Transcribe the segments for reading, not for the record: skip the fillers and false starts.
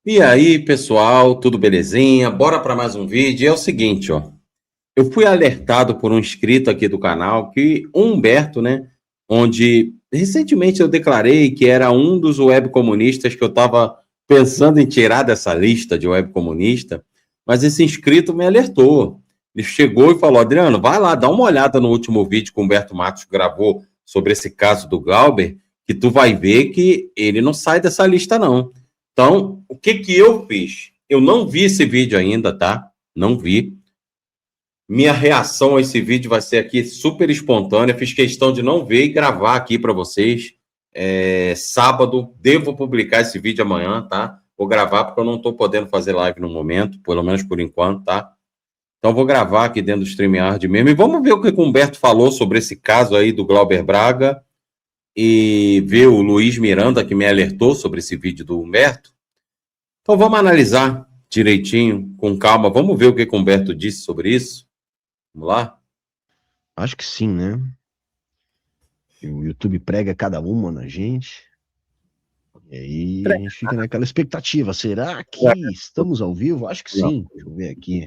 E aí, pessoal, tudo belezinha? Bora para mais um vídeo. E é o seguinte, ó. Eu fui alertado por um inscrito aqui do canal que o Humberto, né, onde recentemente eu declarei que era um dos webcomunistas que eu estava pensando em tirar dessa lista de webcomunista, mas esse inscrito me alertou. Ele chegou e falou: Adriano, vai lá, dá uma olhada no último vídeo que o Humberto Matos gravou sobre esse caso do Glauber, que tu vai ver que ele não sai dessa lista, não. Então, o que que eu fiz? Eu não vi esse vídeo ainda, tá? Não vi. Minha reação a esse vídeo vai ser aqui super espontânea. Fiz questão de não ver e gravar aqui para vocês. Sábado, devo publicar esse vídeo amanhã, tá? Vou gravar porque eu não estou podendo fazer live no momento, pelo menos por enquanto, tá? Então vou gravar aqui dentro do StreamYard mesmo. E vamos ver o que o Humberto falou sobre esse caso aí do Glauber Braga. E ver o Luiz Miranda, que me alertou sobre esse vídeo do Humberto. Então vamos analisar direitinho, com calma. Vamos ver o que o Humberto disse sobre isso. Vamos lá? Acho que sim, né? O YouTube prega cada uma na gente. E aí a gente fica naquela expectativa. Será que estamos ao vivo? Acho que sim. Deixa eu ver aqui.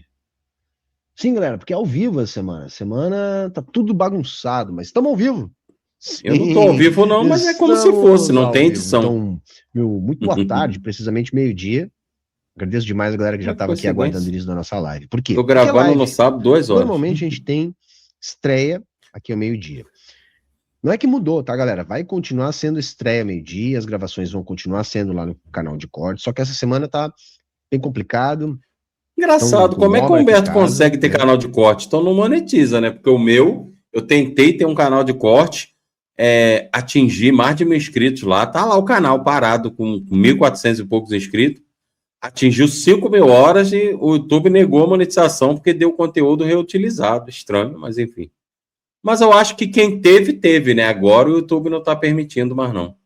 Sim, galera, porque é ao vivo a semana. Semana tá tudo bagunçado, mas estamos ao vivo. Sim, eu não estou ao vivo não, mas é como se fosse, não tem edição. Então, muito boa tarde, precisamente meio-dia. Agradeço demais a galera que já estava aqui aguardando o início da nossa live. Por quê? Estou gravando no sábado, 2 horas. Normalmente a gente tem estreia aqui ao meio-dia. Não é que mudou, tá, galera? Vai continuar sendo estreia meio-dia, as gravações vão continuar sendo lá no canal de corte, só que essa semana tá bem complicado. Engraçado, como é que o Humberto consegue ter canal de corte? Então não monetiza, né? Porque o meu, eu tentei ter um canal de corte, atingir mais de 1.000 inscritos lá, tá lá o canal parado com 1.400 e poucos inscritos, atingiu 5.000 horas e o YouTube negou a monetização porque deu conteúdo reutilizado. Estranho, mas enfim. Mas eu acho que quem teve, né? Agora o YouTube não tá permitindo mais não.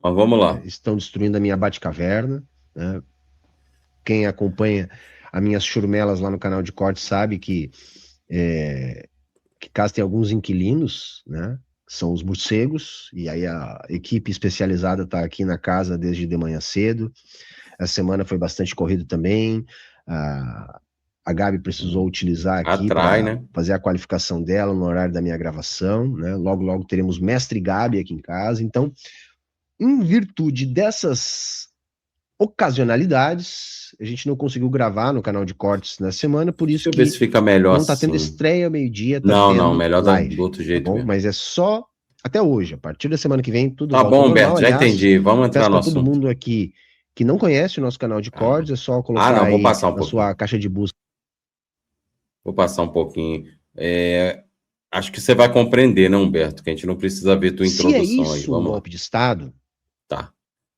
Mas vamos lá. Estão destruindo a minha Batcaverna, né? Quem acompanha as minhas churmelas lá no canal de corte sabe que casa tem alguns inquilinos, né? São os morcegos, e aí a equipe especializada está aqui na casa desde de manhã cedo. Essa semana foi bastante corrido também. A Gabi precisou utilizar aqui para fazer a qualificação dela no horário da minha gravação, né? Logo teremos Mestre Gabi aqui em casa. Então, em virtude dessas ocasionalidades, a gente não conseguiu gravar no canal de cortes na semana, por isso ver se fica melhor não tá tendo estreia meio-dia, tá não, melhor live, do outro jeito, tá bom? mesmo. Mas é só até hoje, a partir da semana que vem tudo tá volta bom, ao normal. Humberto, já entendi, vamos entrar no assunto. Todo mundo aqui que não conhece o nosso canal de cortes, é só colocar vou passar um na sua caixa de busca. Vou passar um pouquinho. Acho que você vai compreender, né, Humberto, que a gente não precisa ver tua introdução aí. Se é isso aí. um golpe de Estado, tá.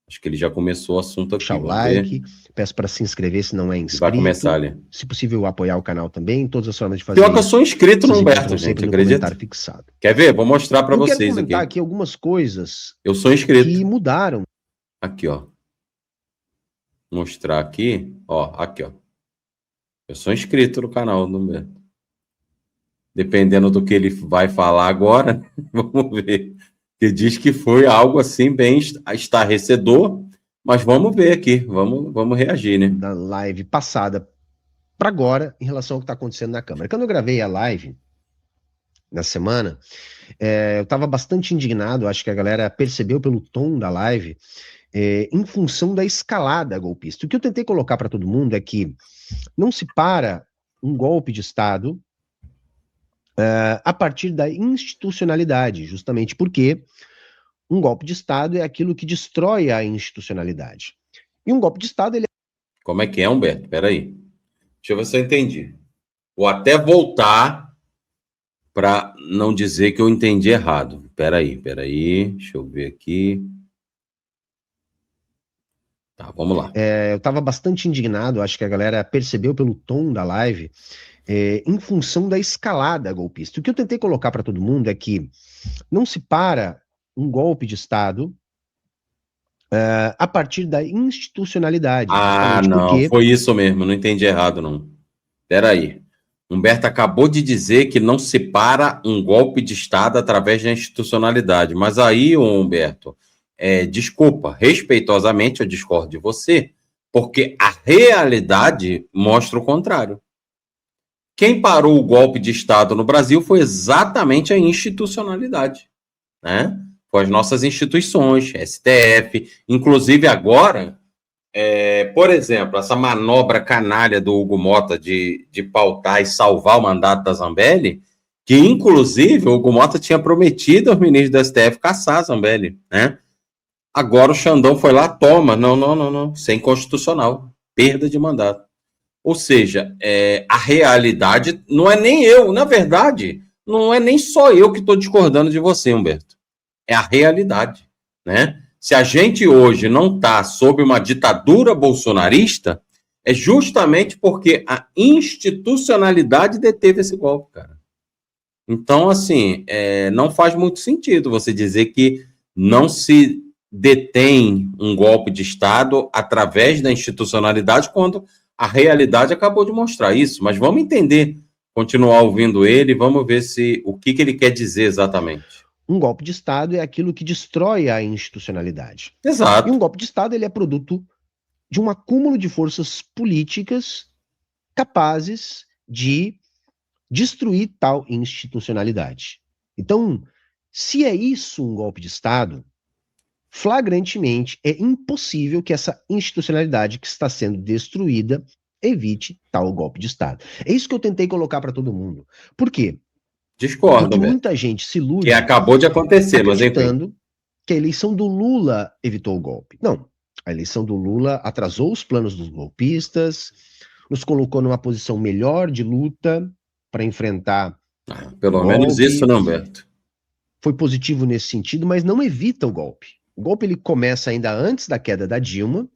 Acho que ele já começou o assunto aqui. Deixar o like, peço para se inscrever se não é inscrito. Vai começar ali. Se possível, apoiar o canal também, todas as formas de fazer. Pior que eu sou inscrito no Humberto, gente, acredita? Fixado. Quer ver? Vou mostrar para vocês quero comentar aqui algumas coisas. Eu sou inscrito. Que mudaram. Aqui, ó. Mostrar aqui, ó, aqui, ó. Eu sou inscrito no canal do Humberto. Dependendo do que ele vai falar agora, vamos ver. Que diz que foi algo assim bem estarrecedor, mas vamos ver aqui, vamos reagir, né? Da live passada para agora, em relação ao que está acontecendo na Câmara. Quando eu gravei a live na semana, eu estava bastante indignado, acho que a galera percebeu pelo tom da live, em função da escalada golpista. O que eu tentei colocar para todo mundo é que não se para um golpe de Estado a partir da institucionalidade, justamente porque um golpe de Estado é aquilo que destrói a institucionalidade. E um golpe de Estado, ele... Como é que é, Humberto? Peraí. Deixa eu ver se eu entendi. Vou até voltar para não dizer que eu entendi errado. Peraí. Deixa eu ver aqui. Tá, vamos lá. Eu estava bastante indignado, acho que a galera percebeu pelo tom da live, em função da escalada golpista. O que eu tentei colocar para todo mundo é que não se para um golpe de Estado a partir da institucionalidade. Não, porque... foi isso mesmo, não entendi errado, não. Peraí. Humberto acabou de dizer que não se para um golpe de Estado através da institucionalidade. Mas aí, Humberto, desculpa, respeitosamente eu discordo de você, porque a realidade mostra o contrário. Quem parou o golpe de Estado no Brasil foi exatamente a institucionalidade, né? Foi as nossas instituições, STF, inclusive agora, por exemplo, essa manobra canalha do Hugo Mota de pautar e salvar o mandato da Zambelli, que inclusive o Hugo Mota tinha prometido aos ministros do STF caçar a Zambelli, né? Agora o Xandão foi lá, toma, não, sem constitucional, perda de mandato. Ou seja, a realidade não é nem eu, na verdade, não é nem só eu que estou discordando de você, Humberto. É a realidade, né? Se a gente hoje não está sob uma ditadura bolsonarista, é justamente porque a institucionalidade deteve esse golpe, cara. Então, assim, não faz muito sentido você dizer que não se detém um golpe de Estado através da institucionalidade quando a realidade acabou de mostrar isso. Mas vamos entender, continuar ouvindo ele, vamos ver o que ele quer dizer exatamente. Um golpe de Estado é aquilo que destrói a institucionalidade. Exato. E um golpe de Estado ele é produto de um acúmulo de forças políticas capazes de destruir tal institucionalidade. Então, se é isso um golpe de Estado, flagrantemente é impossível que essa institucionalidade que está sendo destruída evite tal golpe de Estado. É isso que eu tentei colocar para todo mundo. Por quê? Discordo, Porque Beto. muita gente se ilude Que acabou de acontecer, mas enfim. Acreditando que a eleição do Lula evitou o golpe. Não. A eleição do Lula atrasou os planos dos golpistas, nos colocou numa posição melhor de luta para enfrentar pelo menos isso, né, Humberto? Foi positivo nesse sentido, mas não evita o golpe. O golpe ele começa ainda antes da queda da Dilma.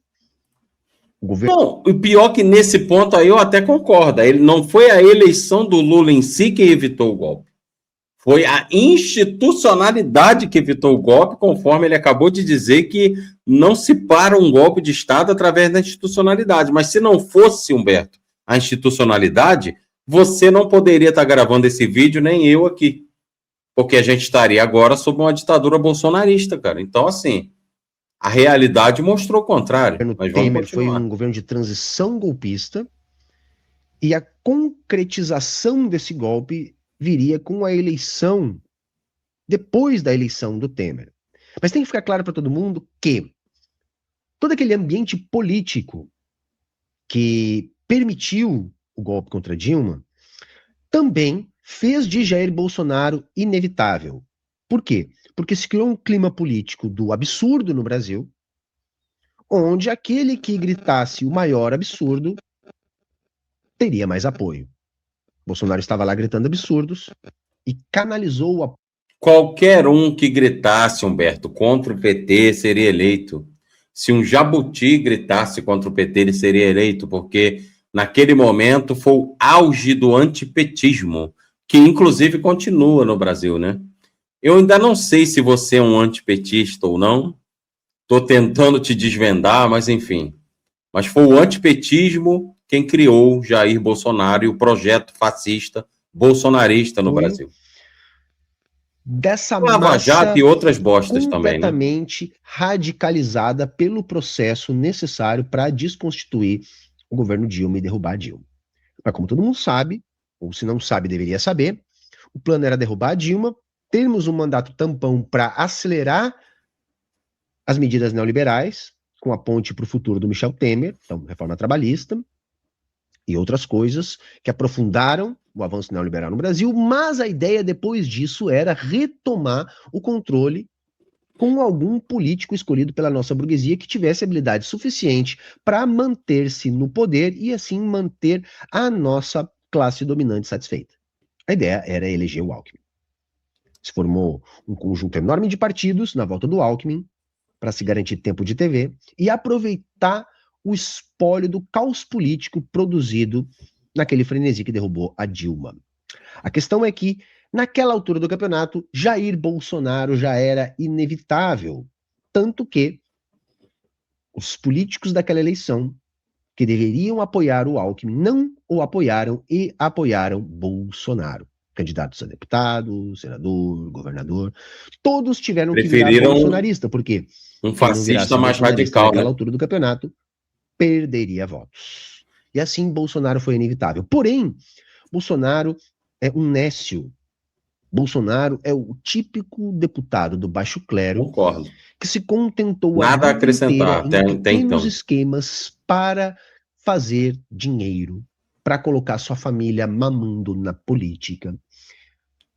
Não, o pior que nesse ponto aí eu até concordo. Ele não foi a eleição do Lula em si que evitou o golpe. Foi a institucionalidade que evitou o golpe, conforme ele acabou de dizer que não se para um golpe de Estado através da institucionalidade. Mas se não fosse, Humberto, a institucionalidade, você não poderia estar gravando esse vídeo, nem eu aqui. Porque a gente estaria agora sob uma ditadura bolsonarista, cara. Então, assim, a realidade mostrou o contrário. O governo Temer foi um governo de transição golpista e a concretização desse golpe viria com a eleição, depois da eleição do Temer. Mas tem que ficar claro para todo mundo que todo aquele ambiente político que permitiu o golpe contra Dilma também fez de Jair Bolsonaro inevitável. Por quê? Porque se criou um clima político do absurdo no Brasil, onde aquele que gritasse o maior absurdo teria mais apoio. Bolsonaro estava lá gritando absurdos e canalizou o apoio. Qualquer um que gritasse, Humberto, contra o PT seria eleito. Se um jabuti gritasse contra o PT, ele seria eleito, porque naquele momento foi o auge do antipetismo, que inclusive continua no Brasil, né? Eu ainda não sei se você é um antipetista ou não. Estou tentando te desvendar, mas enfim. Mas foi o antipetismo quem criou Jair Bolsonaro e o projeto fascista bolsonarista no Brasil. Dessa Lava Jato e outras bostas também, né? Completamente radicalizada pelo processo necessário para desconstituir o governo Dilma e derrubar a Dilma. Mas como todo mundo sabe, ou se não sabe, deveria saber, o plano era derrubar a Dilma, termos um mandato tampão para acelerar as medidas neoliberais, com a ponte para o futuro do Michel Temer, então reforma trabalhista, e outras coisas que aprofundaram o avanço neoliberal no Brasil, mas a ideia depois disso era retomar o controle com algum político escolhido pela nossa burguesia que tivesse habilidade suficiente para manter-se no poder e assim manter a nossa classe dominante satisfeita. A ideia era eleger o Alckmin. Se formou um conjunto enorme de partidos na volta do Alckmin para se garantir tempo de TV e aproveitar o espólio do caos político produzido naquele frenesi que derrubou a Dilma. A questão é que, naquela altura do campeonato, Jair Bolsonaro já era inevitável, tanto que os políticos daquela eleição, que deveriam apoiar o Alckmin, não o apoiaram e apoiaram Bolsonaro. Candidatos a deputado, senador, governador, todos tiveram que virar bolsonarista, porque um fascista mais radical, naquela né? altura do campeonato perderia votos. E assim Bolsonaro foi inevitável. Porém, Bolsonaro é um nécio. Bolsonaro é o típico deputado do baixo clero Concordo. que se contentou a Nada a vida inteira acrescentar, em até pequenos então. esquemas para fazer dinheiro, para colocar sua família mamando na política,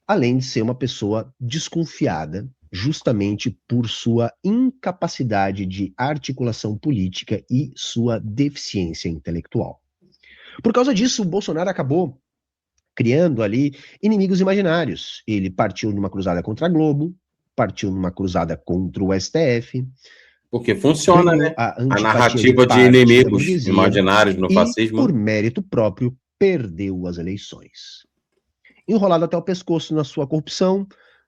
além de ser uma pessoa desconfiada, justamente por sua incapacidade de articulação política e sua deficiência intelectual. Por causa disso, o Bolsonaro acabou criando ali inimigos imaginários. Ele partiu numa cruzada contra a Globo, partiu numa cruzada contra o STF, Porque funciona, ganhou né? a A antipatia de narrativa de parte da inimigos burguesia imaginários no e, por fascismo. mérito próprio, perdeu as eleições. Enrolado até o pescoço na sua corrupção,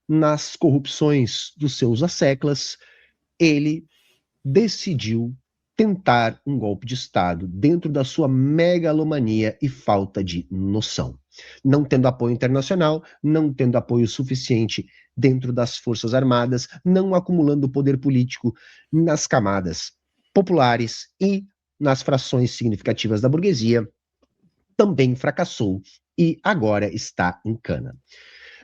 nas corrupções dos seus asseclas, ele decidiu tentar um golpe de Estado dentro da sua megalomania e falta de noção. Não tendo apoio internacional, não tendo apoio suficiente dentro das Forças Armadas, não acumulando poder político nas camadas populares e nas frações significativas da burguesia, também fracassou e agora está em cana.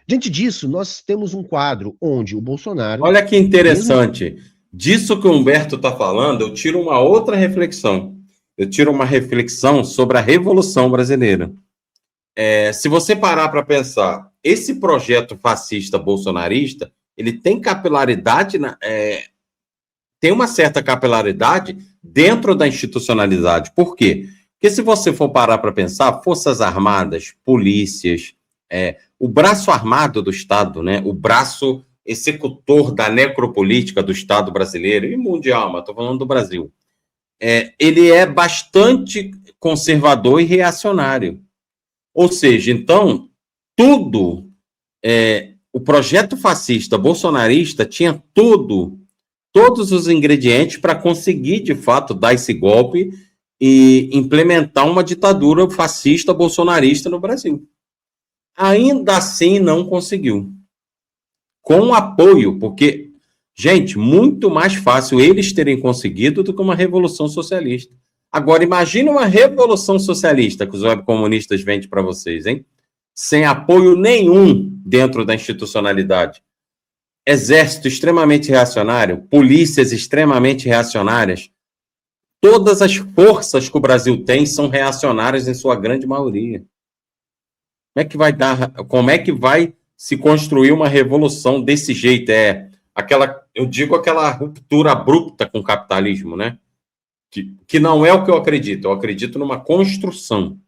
Diante disso, nós temos um quadro onde o Bolsonaro, Olha que mesmo interessante. Disso que o Humberto está falando, eu tiro uma outra reflexão. Eu tiro uma reflexão sobre a Revolução Brasileira. Se você parar para pensar, esse projeto fascista bolsonarista, ele tem capilaridade, tem uma certa capilaridade dentro da institucionalidade. Por quê? Porque se você for parar para pensar, Forças Armadas, polícias, o braço armado do Estado, né, o braço executor da necropolítica do Estado brasileiro e mundial, mas estou falando do Brasil, ele é bastante conservador e reacionário. Ou seja, então, tudo, o projeto fascista bolsonarista tinha todos os ingredientes para conseguir, de fato, dar esse golpe e implementar uma ditadura fascista bolsonarista no Brasil. Ainda assim, não conseguiu. Com apoio, porque, gente, muito mais fácil eles terem conseguido do que uma revolução socialista. Agora, imagine uma revolução socialista que os webcomunistas vendem para vocês, hein? Sem apoio nenhum dentro da institucionalidade. Exército extremamente reacionário, polícias extremamente reacionárias. Todas as forças que o Brasil tem são reacionárias em sua grande maioria. Como é que vai se construir uma revolução desse jeito? Eu digo aquela ruptura abrupta com o capitalismo, né? Que não é o que eu acredito. Eu acredito numa construção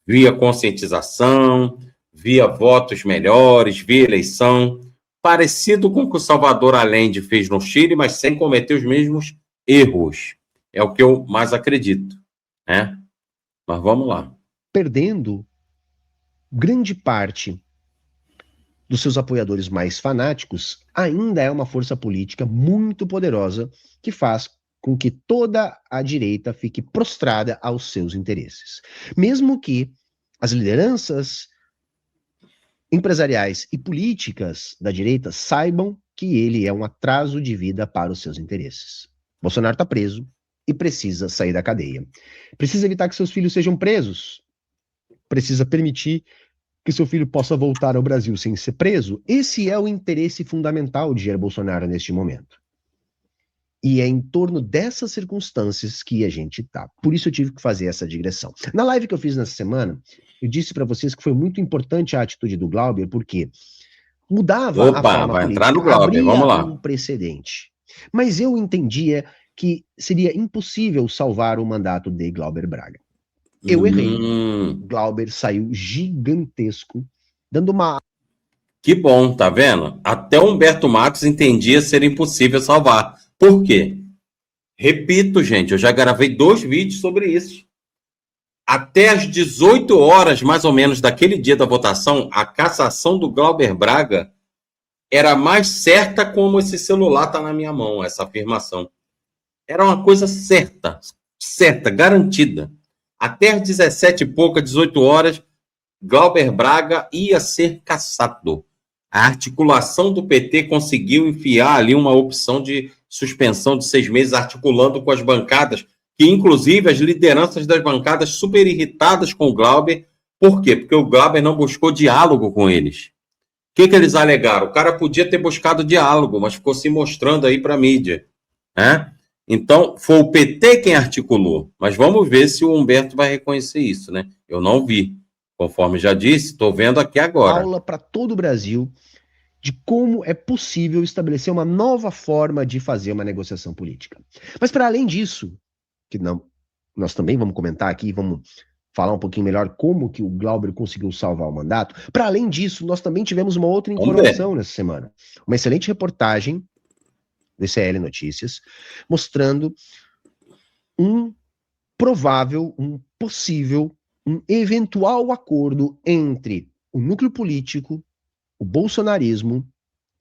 via conscientização, via votos melhores, via eleição, parecido com o que o Salvador Allende fez no Chile, mas sem cometer os mesmos erros. É o que eu mais acredito, né? Mas vamos lá. Perdendo grande parte dos seus apoiadores mais fanáticos, ainda é uma força política muito poderosa que faz com que toda a direita fique prostrada aos seus interesses. Mesmo que as lideranças empresariais e políticas da direita saibam que ele é um atraso de vida para os seus interesses. Bolsonaro está preso e precisa sair da cadeia. Precisa evitar que seus filhos sejam presos. Precisa permitir que seu filho possa voltar ao Brasil sem ser preso. Esse é o interesse fundamental de Jair Bolsonaro neste momento. E é em torno dessas circunstâncias que a gente tá. Por isso eu tive que fazer essa digressão. Na live que eu fiz nessa semana, eu disse para vocês que foi muito importante a atitude do Glauber, porque mudava a forma vai política, entrar no Glauber, vamos lá. um precedente. Mas eu entendia que seria impossível salvar o mandato de Glauber Braga. Eu errei. Glauber saiu gigantesco, dando uma... Que bom, tá vendo? Até Humberto Matos entendia ser impossível salvar. Por quê? Repito, gente, eu já gravei 2 vídeos sobre isso. Até às 18 horas, mais ou menos, daquele dia da votação, a cassação do Glauber Braga era mais certa como esse celular está na minha mão, essa afirmação. Era uma coisa certa, garantida. Até às 17 e pouca, 18 horas, Glauber Braga ia ser cassado. A articulação do PT conseguiu enfiar ali uma opção de suspensão de 6 meses, articulando com as bancadas que inclusive as lideranças das bancadas super irritadas com o Glauber. Por quê? Porque o Glauber não buscou diálogo com eles. O que eles alegaram? O cara podia ter buscado diálogo, mas ficou se mostrando aí para a mídia, né? Então, foi o PT quem articulou. Mas vamos ver se o Humberto vai reconhecer isso, né? Eu não vi. Conforme já disse, estou vendo aqui agora. Aula para todo o Brasil de como é possível estabelecer uma nova forma de fazer uma negociação política. Mas para além disso, que não, nós também vamos comentar aqui, vamos falar um pouquinho melhor como que o Glauber conseguiu salvar o mandato. Para além disso, nós também tivemos uma outra informação nessa semana. Uma excelente reportagem do ICL Notícias, mostrando um provável, um possível, um eventual acordo entre o núcleo político, o bolsonarismo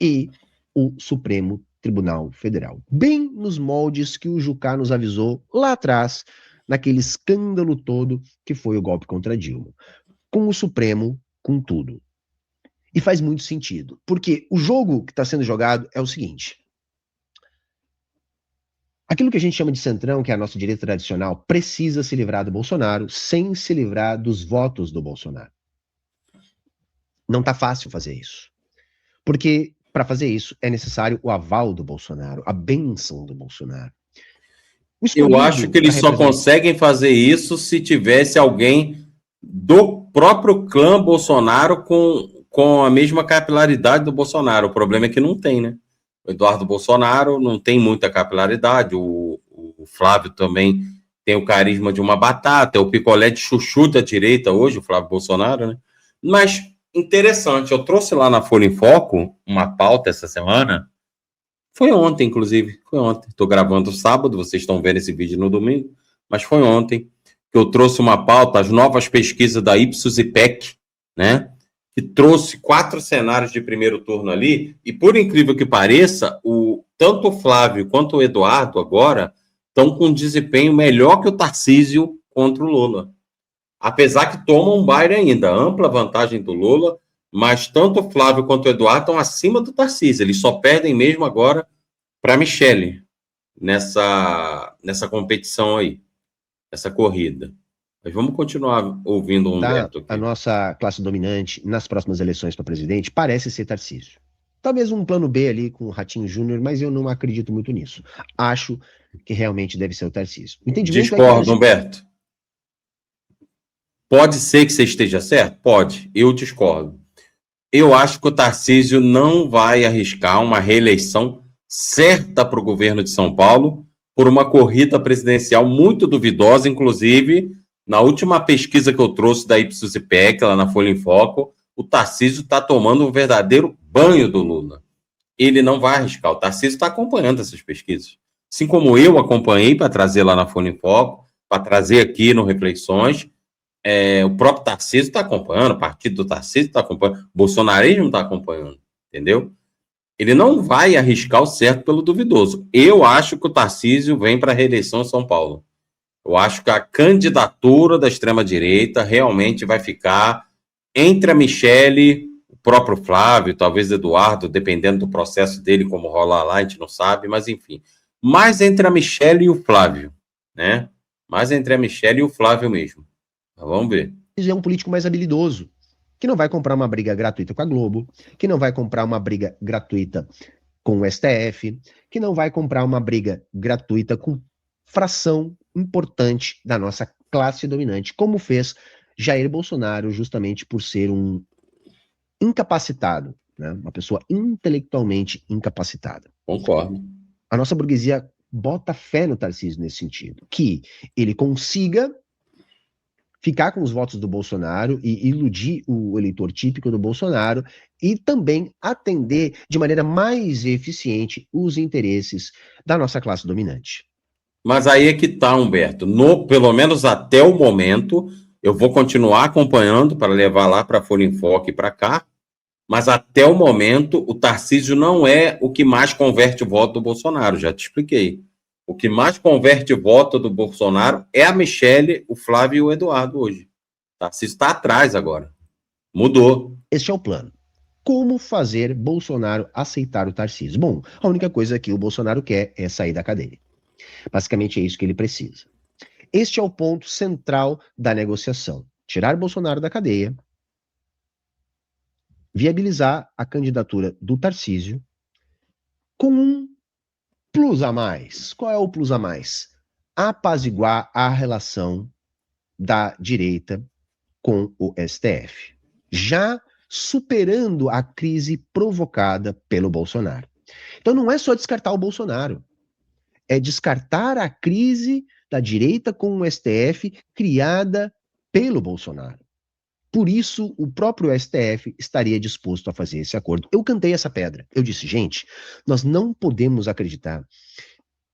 e o Supremo Tribunal Federal. Bem nos moldes que o Jucá nos avisou lá atrás, naquele escândalo todo que foi o golpe contra Dilma. Com o Supremo, com tudo. E faz muito sentido, porque o jogo que está sendo jogado é o seguinte. Aquilo que a gente chama de centrão, que é a nossa direita tradicional, precisa se livrar do Bolsonaro sem se livrar dos votos do Bolsonaro. Não está fácil fazer isso. Porque para fazer isso é necessário o aval do Bolsonaro, a bênção do Bolsonaro. Eu acho que eles só conseguem fazer isso se tivesse alguém do próprio clã Bolsonaro com a mesma capilaridade do Bolsonaro. O problema é que não tem, né? O Eduardo Bolsonaro não tem muita capilaridade, o Flávio também tem o carisma de uma batata, é o picolé de chuchu da direita hoje, o Flávio Bolsonaro, né? Mas interessante, eu trouxe lá na Folha em Foco uma pauta essa semana. Foi ontem, inclusive. Foi ontem. Estou gravando sábado, vocês estão vendo esse vídeo no domingo, mas foi ontem que eu trouxe uma pauta, as novas pesquisas da Ipsos e PEC, né? Que trouxe 4 cenários de primeiro turno ali, e por incrível que pareça, tanto o Flávio quanto o Eduardo agora estão com um desempenho melhor que o Tarcísio contra o Lula. Apesar que tomam um baile ainda, ampla vantagem do Lula, mas tanto o Flávio quanto o Eduardo estão acima do Tarcísio. Eles só perdem mesmo agora para a Michele nessa competição aí, essa corrida. Mas vamos continuar ouvindo o Humberto aqui. A nossa classe dominante nas próximas eleições para presidente parece ser Tarcísio. Talvez um plano B ali com o Ratinho Júnior, mas eu não acredito muito nisso. Acho que realmente deve ser o Tarcísio. Discordo, Humberto. Pode ser que você esteja certo? Pode. Eu discordo. Eu acho que o Tarcísio não vai arriscar uma reeleição certa para o governo de São Paulo por uma corrida presidencial muito duvidosa, inclusive, na última pesquisa que eu trouxe da Ipsos e PEC, lá na Folha em Foco, o Tarcísio está tomando um verdadeiro banho do Lula. Ele não vai arriscar. O Tarcísio está acompanhando essas pesquisas. Assim como eu acompanhei para trazer lá na Folha em Foco, para trazer aqui no Reflexões, o próprio Tarcísio está acompanhando, o partido do Tarcísio está acompanhando, o bolsonarismo está acompanhando, entendeu? Ele não vai arriscar o certo pelo duvidoso. Eu acho que o Tarcísio vem para a reeleição em São Paulo. Eu acho que a candidatura da extrema-direita realmente vai ficar entre a Michele, o próprio Flávio, talvez Eduardo, dependendo do processo dele, como rolar lá, a gente não sabe, mas enfim. Mais entre a Michele e o Flávio, né? Mais entre a Michele e o Flávio mesmo. Vamos ver. É um político mais habilidoso, que não vai comprar uma briga gratuita com a Globo, que não vai comprar uma briga gratuita com o STF, que não vai comprar uma briga gratuita com fração importante da nossa classe dominante, como fez Jair Bolsonaro, justamente por ser um incapacitado, né? Uma pessoa intelectualmente incapacitada. Concordo. A nossa burguesia bota fé no Tarcísio nesse sentido, que ele consiga ficar com os votos do Bolsonaro e iludir o eleitor típico do Bolsonaro e também atender de maneira mais eficiente os interesses da nossa classe dominante. Mas aí é que está, Humberto. Pelo menos até o momento, eu vou continuar acompanhando para levar lá para a Folha em Foco e para cá, mas até o momento o Tarcísio não é o que mais converte o voto do Bolsonaro, já te expliquei. O que mais converte o voto do Bolsonaro é a Michele, o Flávio e o Eduardo hoje. O Tarcísio está atrás agora. Mudou. Este é o plano. Como fazer Bolsonaro aceitar o Tarcísio? Bom, a única coisa que o Bolsonaro quer é sair da cadeia. Basicamente é isso que ele precisa. Este é o ponto central da negociação. Tirar Bolsonaro da cadeia, viabilizar a candidatura do Tarcísio com um plus a mais. Qual é o plus a mais? Apaziguar a relação da direita com o STF, já superando a crise provocada pelo Bolsonaro. Então não é só descartar o Bolsonaro, é descartar a crise da direita com o STF criada pelo Bolsonaro. Por isso, o próprio STF estaria disposto a fazer esse acordo. Eu cantei essa pedra. Eu disse, gente, nós não podemos acreditar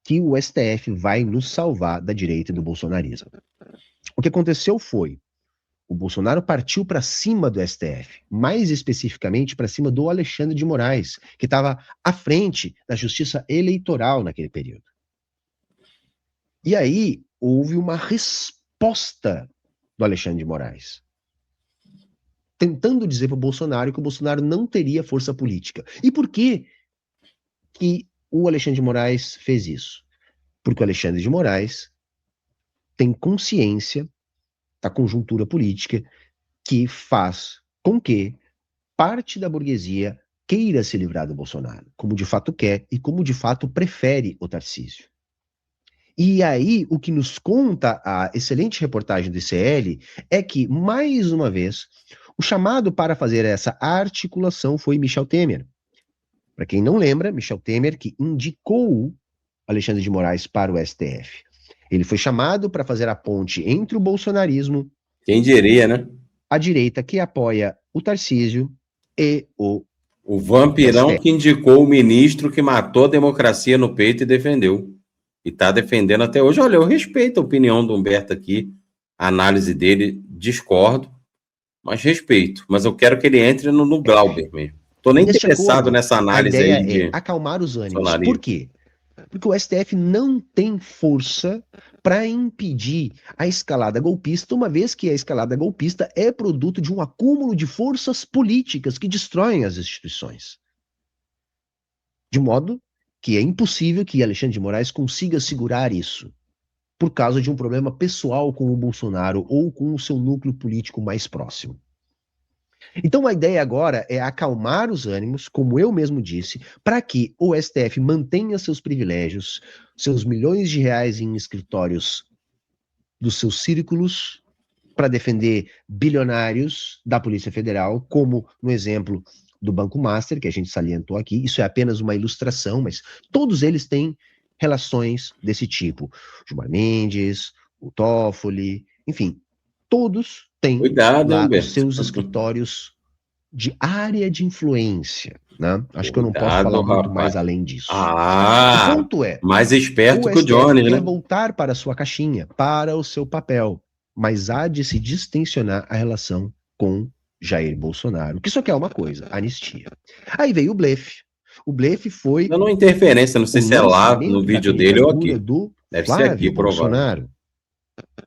que o STF vai nos salvar da direita e do bolsonarismo. O que aconteceu foi, o Bolsonaro partiu para cima do STF, mais especificamente para cima do Alexandre de Moraes, que estava à frente da justiça eleitoral naquele período. E aí houve uma resposta do Alexandre de Moraes, tentando dizer para o Bolsonaro que o Bolsonaro não teria força política. E por que o Alexandre de Moraes fez isso? Porque o Alexandre de Moraes tem consciência da conjuntura política que faz com que parte da burguesia queira se livrar do Bolsonaro, como de fato quer e como de fato prefere o Tarcísio. E aí, o que nos conta a excelente reportagem do ICL é que, mais uma vez, o chamado para fazer essa articulação foi Michel Temer. Para quem não lembra, Michel Temer que indicou Alexandre de Moraes para o STF. Ele foi chamado para fazer a ponte entre o bolsonarismo, quem diria, né? a direita que apoia o Tarcísio e o vampirão STF. que indicou o ministro que matou a democracia no peito e defendeu. E está defendendo até hoje. Olha, eu respeito a opinião do Humberto aqui, a análise dele, discordo, mas respeito. Mas eu quero que ele entre no Glauber mesmo. Estou nem interessado nessa análise aí. A ideia ideia é acalmar os ânimos. Por quê? Porque o STF não tem força para impedir a escalada golpista, uma vez que a escalada golpista é produto de um acúmulo de forças políticas que destroem as instituições. De modo que é impossível que Alexandre de Moraes consiga segurar isso, por causa de um problema pessoal com o Bolsonaro ou com o seu núcleo político mais próximo. Então a ideia agora é acalmar os ânimos, como eu mesmo disse, para que o STF mantenha seus privilégios, seus milhões de reais em escritórios dos seus círculos, para defender bilionários da Polícia Federal, como no exemplo do Banco Master, que a gente salientou aqui. Isso é apenas uma ilustração, mas todos eles têm relações desse tipo. Gilmar Mendes, o Toffoli, enfim, todos têm lá os seus escritórios de área de influência, né? Acho que eu não posso falar muito mais além disso. O ponto é, mais esperto que o Johnny, né? Quer voltar para a sua caixinha, para o seu papel, mas há de se distensionar a relação com Jair Bolsonaro, que só quer uma coisa, anistia. Aí veio o blefe. O blefe foi... Dando uma interferência, não sei se é lá no vídeo dele ou aqui. Do Deve Flávio ser aqui, Bolsonaro,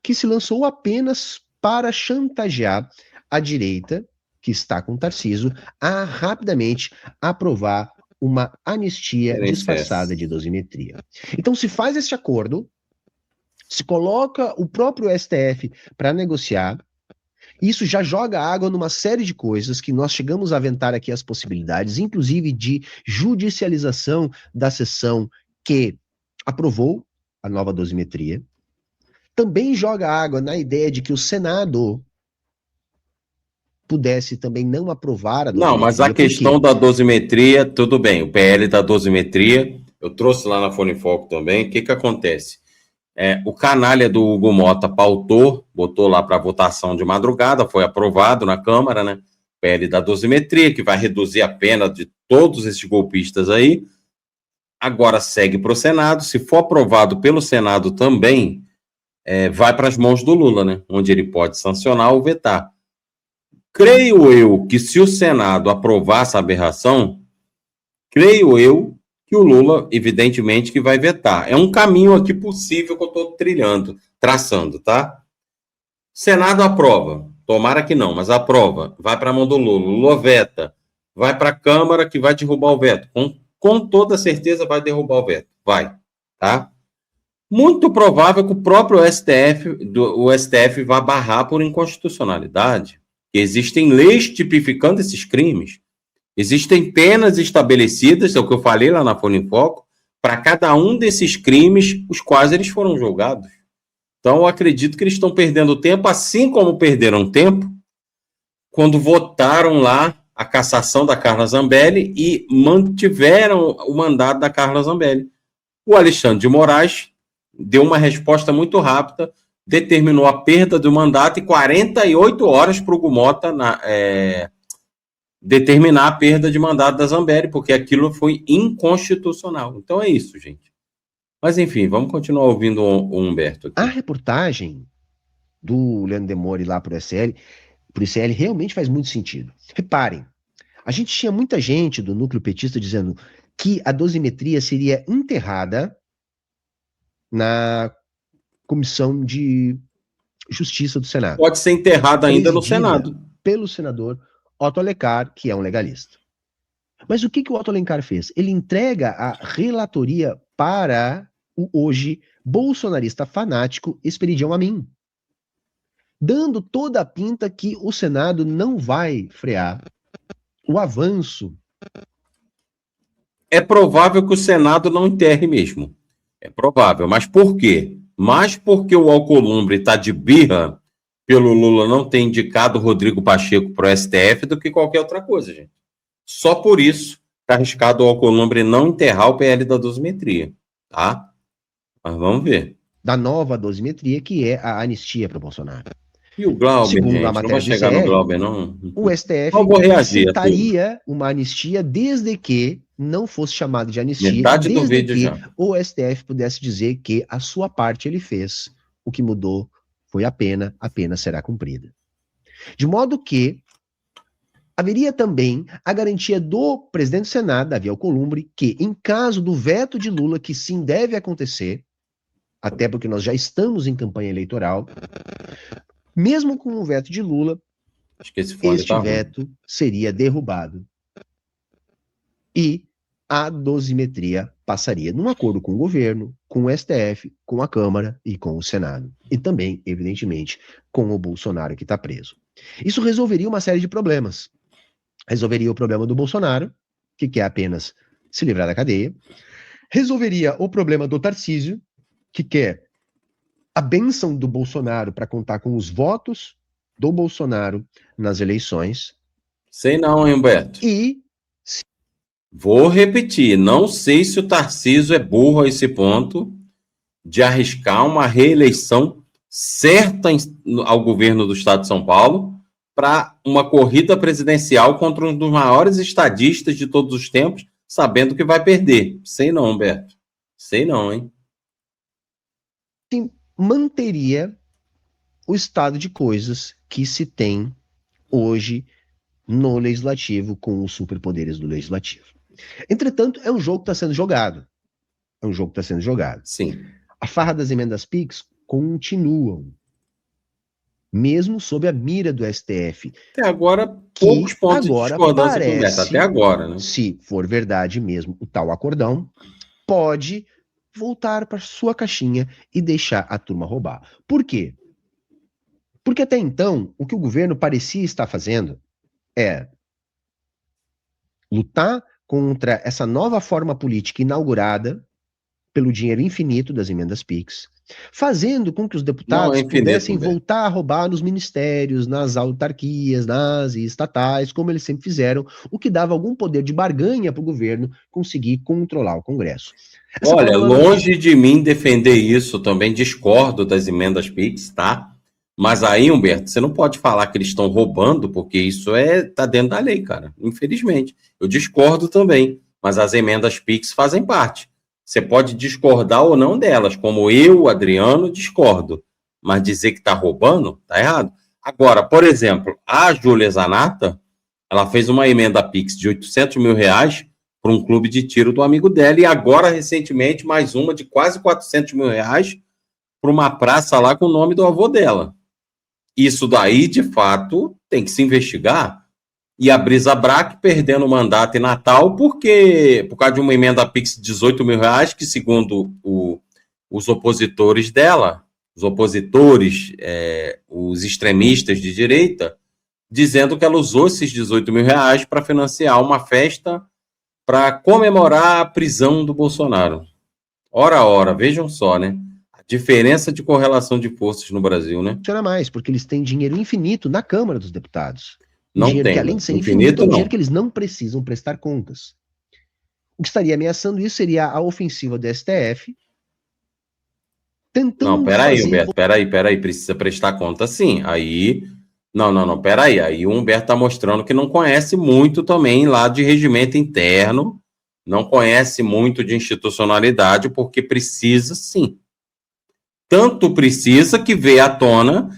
que se lançou apenas para chantagear a direita, que está com o Tarcísio, a rapidamente aprovar uma anistia disfarçada de dosimetria. Então se faz esse acordo, se coloca o próprio STF para negociar, isso já joga água numa série de coisas que nós chegamos a aventar aqui as possibilidades, inclusive de judicialização da sessão que aprovou a nova dosimetria. Também joga água na ideia de que o Senado pudesse também não aprovar a dosimetria. Não, mas a questão da dosimetria, tudo bem, o PL da dosimetria, eu trouxe lá na Folha em Foco também, o que acontece? O canalha do Hugo Mota pautou, botou lá para votação de madrugada, foi aprovado na Câmara, né? PL da dosimetria, que vai reduzir a pena de todos esses golpistas aí. Agora segue para o Senado, se for aprovado pelo Senado também, vai para as mãos do Lula, né? Onde ele pode sancionar ou vetar. Creio eu que se o Senado aprovar essa aberração, creio eu que o Lula, evidentemente, que vai vetar. É um caminho aqui possível que eu estou traçando, tá? Senado aprova, tomara que não, mas aprova, vai para a mão do Lula, Lula veta, vai para a Câmara que vai derrubar o veto, com toda certeza vai derrubar o veto, vai, tá? Muito provável que o próprio o STF vá barrar por inconstitucionalidade. Existem leis tipificando esses crimes. Existem penas estabelecidas, é o que eu falei lá na Folha em Foco, para cada um desses crimes os quais eles foram julgados. Então, eu acredito que eles estão perdendo tempo, assim como perderam tempo quando votaram lá a cassação da Carla Zambelli e mantiveram o mandato da Carla Zambelli. O Alexandre de Moraes deu uma resposta muito rápida, determinou a perda do mandato e 48 horas para o Gumota determinar a perda de mandato da Zambelli, porque aquilo foi inconstitucional. Então é isso, gente. Mas enfim, vamos continuar ouvindo o Humberto aqui. A reportagem do Leandro Demore lá para o ICL realmente faz muito sentido. Reparem, a gente tinha muita gente do núcleo petista dizendo que a dosimetria seria enterrada na Comissão de Justiça do Senado. Pode ser enterrada ainda no Senado. Pelo senador Otto Alencar, que é um legalista. Mas o que o Otto Alencar fez? Ele entrega a relatoria para o hoje bolsonarista fanático Esperidião Amin, dando toda a pinta que o Senado não vai frear o avanço. É provável que o Senado não enterre mesmo. É provável. Mas por quê? Mais porque o Alcolumbre está de birra pelo Lula não ter indicado o Rodrigo Pacheco para o STF do que qualquer outra coisa, gente. Só por isso está arriscado o Alcolumbre não enterrar o PL da dosimetria, tá? Mas vamos ver. Da nova dosimetria, que é a anistia para o Bolsonaro. E o Glauber, segundo gente, a matéria não vai chegar no Glauber, não? O STF aceitaria uma anistia desde que não fosse chamado de anistia, metade do vídeo que já. O STF pudesse dizer que a sua parte ele fez. O que mudou foi a pena será cumprida. De modo que haveria também a garantia do presidente do Senado, Davi Alcolumbre, que em caso do veto de Lula, que sim deve acontecer, até porque nós já estamos em campanha eleitoral, mesmo com o veto de Lula, acho que este veto seria derrubado e a dosimetria passaria num acordo com o governo, com o STF, com a Câmara e com o Senado. E também, evidentemente, com o Bolsonaro que está preso. Isso resolveria uma série de problemas. Resolveria o problema do Bolsonaro, que quer apenas se livrar da cadeia. Resolveria o problema do Tarcísio, que quer a bênção do Bolsonaro para contar com os votos do Bolsonaro nas eleições. Sei não, hein, Humberto? Vou repetir, não sei se o Tarcísio é burro a esse ponto de arriscar uma reeleição certa ao governo do Estado de São Paulo para uma corrida presidencial contra um dos maiores estadistas de todos os tempos, sabendo que vai perder. Sei não, Humberto. Sei não, hein? Sim, manteria o estado de coisas que se tem hoje no Legislativo com os superpoderes do Legislativo. Entretanto, é um jogo que está sendo jogado. Sim. A farra das emendas PIX continuam, mesmo sob a mira do STF. Até agora, poucos pontos de discordância com o Humberto. Até agora, né? Se for verdade mesmo o tal acordão, pode voltar para sua caixinha e deixar a turma roubar. Por quê? Porque até então, o que o governo parecia estar fazendo é lutar contra essa nova forma política inaugurada pelo dinheiro infinito das emendas PIX, fazendo com que os deputados pudessem voltar a roubar nos ministérios, nas autarquias, nas estatais, como eles sempre fizeram, o que dava algum poder de barganha para o governo conseguir controlar o Congresso. Olha, longe de mim defender isso, também discordo das emendas PIX, tá? Mas aí, Humberto, você não pode falar que eles estão roubando, porque isso tá dentro da lei, cara. Infelizmente. Eu discordo também, mas as emendas PIX fazem parte. Você pode discordar ou não delas, como eu, Adriano, discordo. Mas dizer que está roubando, tá errado. Agora, por exemplo, a Júlia Zanata, ela fez uma emenda PIX de R$800 mil para um clube de tiro do amigo dela, e agora, recentemente, mais uma de quase R$400 mil para uma praça lá com o nome do avô dela. Isso daí, de fato, tem que se investigar. E a Brisa Braque perdendo o mandato em Natal por causa de uma emenda PIX de R$18 mil, que, segundo o os opositores dela, os opositores, os extremistas de direita, dizendo que ela usou esses 18 mil reais para financiar uma festa para comemorar a prisão do Bolsonaro. Ora, vejam só, né? A diferença de correlação de forças no Brasil, né? Funciona mais, porque eles têm dinheiro infinito na Câmara dos Deputados. Não Dinheiro que, tem, além de ser infinito infinito, é um não. dinheiro que eles não precisam prestar contas. O que estaria ameaçando isso seria a ofensiva do STF, Não, tentando peraí, fazer... Humberto, peraí, precisa prestar conta sim. Aí, não, peraí, aí o Humberto está mostrando que não conhece muito também lá de regimento interno, não conhece muito de institucionalidade, porque precisa sim. Tanto precisa que veio à tona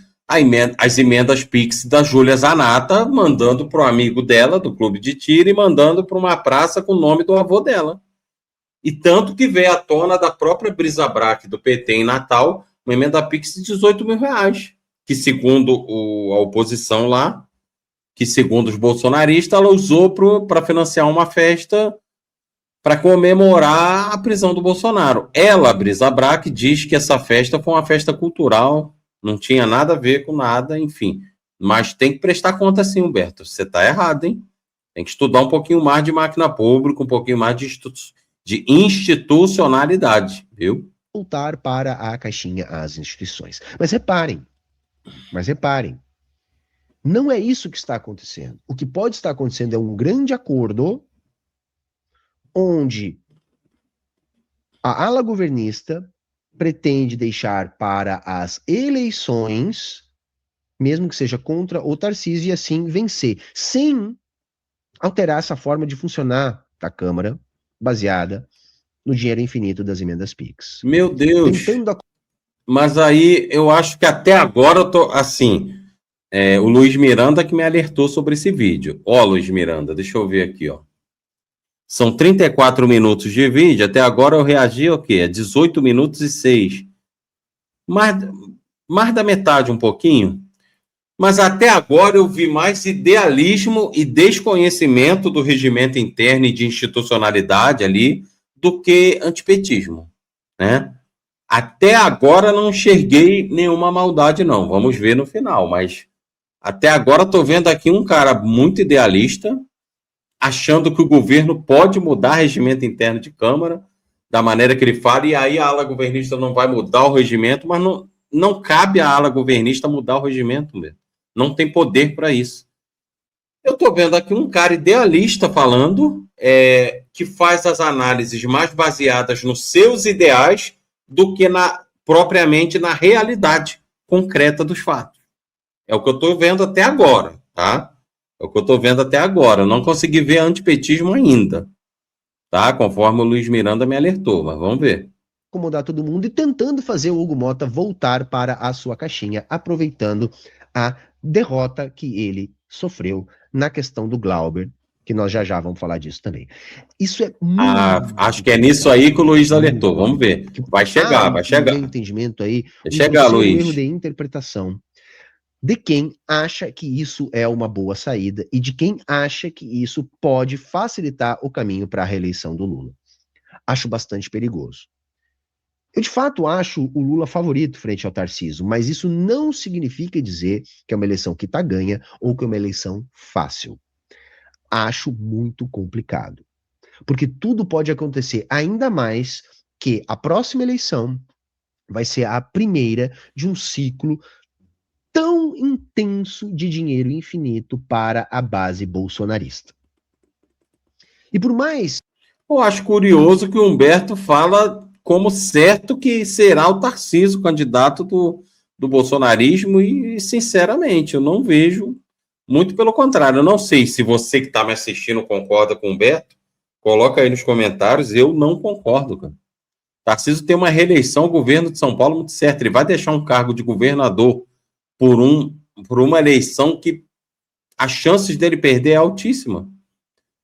as emendas Pix da Júlia Zanata, mandando para o amigo dela, do clube de tiro, e mandando para uma praça com o nome do avô dela. E tanto que veio à tona da própria Brisa Braque do PT em Natal, uma emenda Pix de 18 mil reais, que segundo a oposição lá, que segundo os bolsonaristas, ela usou para financiar uma festa para comemorar a prisão do Bolsonaro. Ela, Brisa Braque, diz que essa festa foi uma festa cultural, não tinha nada a ver com nada, enfim. Mas tem que prestar conta sim, Humberto. Você está errado, hein? Tem que estudar um pouquinho mais de máquina pública, um pouquinho mais de institucionalidade, viu? Voltar para a caixinha às instituições. Mas reparem, não é isso que está acontecendo. O que pode estar acontecendo é um grande acordo onde a ala governista pretende deixar para as eleições, mesmo que seja contra o Tarcísio, e assim vencer, sem alterar essa forma de funcionar da Câmara, baseada no dinheiro infinito das emendas PIX. Meu Deus! Tentando... Mas aí eu acho que até agora eu tô assim. O Luiz Miranda que me alertou sobre esse vídeo. Ó, Luiz Miranda, deixa eu ver aqui, ó. São 34 minutos de vídeo, até agora eu reagi ao quê? 18 minutos e 6. Mais da metade um pouquinho. Mas até agora eu vi mais idealismo e desconhecimento do regimento interno e de institucionalidade ali do que antipetismo, né? Até agora não enxerguei nenhuma maldade, não. Vamos ver no final, mas até agora estou vendo aqui um cara muito idealista, achando que o governo pode mudar regimento interno de Câmara, da maneira que ele fala, e aí a ala governista não vai mudar o regimento, mas não cabe à ala governista mudar o regimento mesmo. Não tem poder para isso. Eu estou vendo aqui um cara idealista falando, que faz as análises mais baseadas nos seus ideais do que propriamente na realidade concreta dos fatos. É o que eu estou vendo até agora, tá? É o que eu estou vendo até agora. Eu não consegui ver antipetismo ainda, tá? Conforme o Luiz Miranda me alertou, mas vamos ver. Acomodar todo mundo e tentando fazer o Hugo Mota voltar para a sua caixinha, aproveitando a derrota que ele sofreu na questão do Glauber, que nós já vamos falar disso também. Isso é muito... acho que é nisso aí que o Luiz alertou. Vamos ver. Vai chegar. No meu entendimento aí, vai chegar, Luiz. Erro de interpretação de quem acha que isso é uma boa saída e de quem acha que isso pode facilitar o caminho para a reeleição do Lula. Acho bastante perigoso. Eu, de fato, acho o Lula favorito frente ao Tarcísio, mas isso não significa dizer que é uma eleição que está ganha ou que é uma eleição fácil. Acho muito complicado. Porque tudo pode acontecer, ainda mais que a próxima eleição vai ser a primeira de um ciclo tão intenso de dinheiro infinito para a base bolsonarista. E por mais... Eu acho curioso que o Humberto fala como certo que será o Tarcísio candidato do bolsonarismo e, sinceramente, eu não vejo, muito pelo contrário. Eu não sei se você que está me assistindo concorda com o Humberto, coloca aí nos comentários, eu não concordo, cara. Tarcísio tem uma reeleição ao governo de São Paulo muito certa, ele vai deixar um cargo de governador por uma eleição que as chances dele perder é altíssima.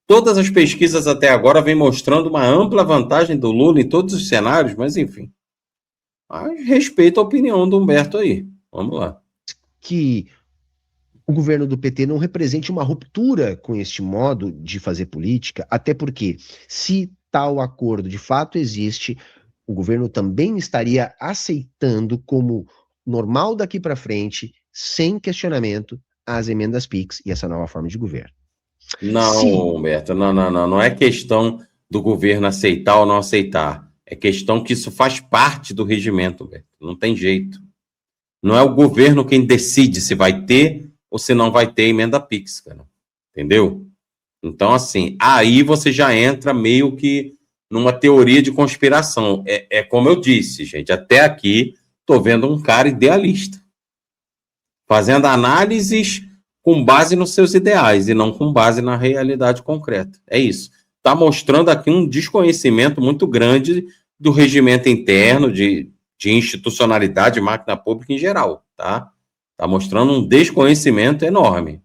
Todas as pesquisas até agora vêm mostrando uma ampla vantagem do Lula em todos os cenários, mas enfim. Mas respeito a opinião do Humberto aí. Vamos lá. Que o governo do PT não represente uma ruptura com este modo de fazer política, até porque, se tal acordo de fato existe, o governo também estaria aceitando como normal daqui para frente, sem questionamento, as emendas PIX e essa nova forma de governo. Não, Humberto, não é questão do governo aceitar ou não aceitar. É questão que isso faz parte do regimento, Humberto. Não tem jeito. Não é o governo quem decide se vai ter ou se não vai ter emenda PIX, cara. Entendeu? Então, assim, aí você já entra meio que numa teoria de conspiração. É como eu disse, gente, até aqui tô vendo um cara idealista, fazendo análises com base nos seus ideais e não com base na realidade concreta. É isso. Está mostrando aqui um desconhecimento muito grande do regimento interno, de institucionalidade, de máquina pública em geral, tá? Está mostrando um desconhecimento enorme.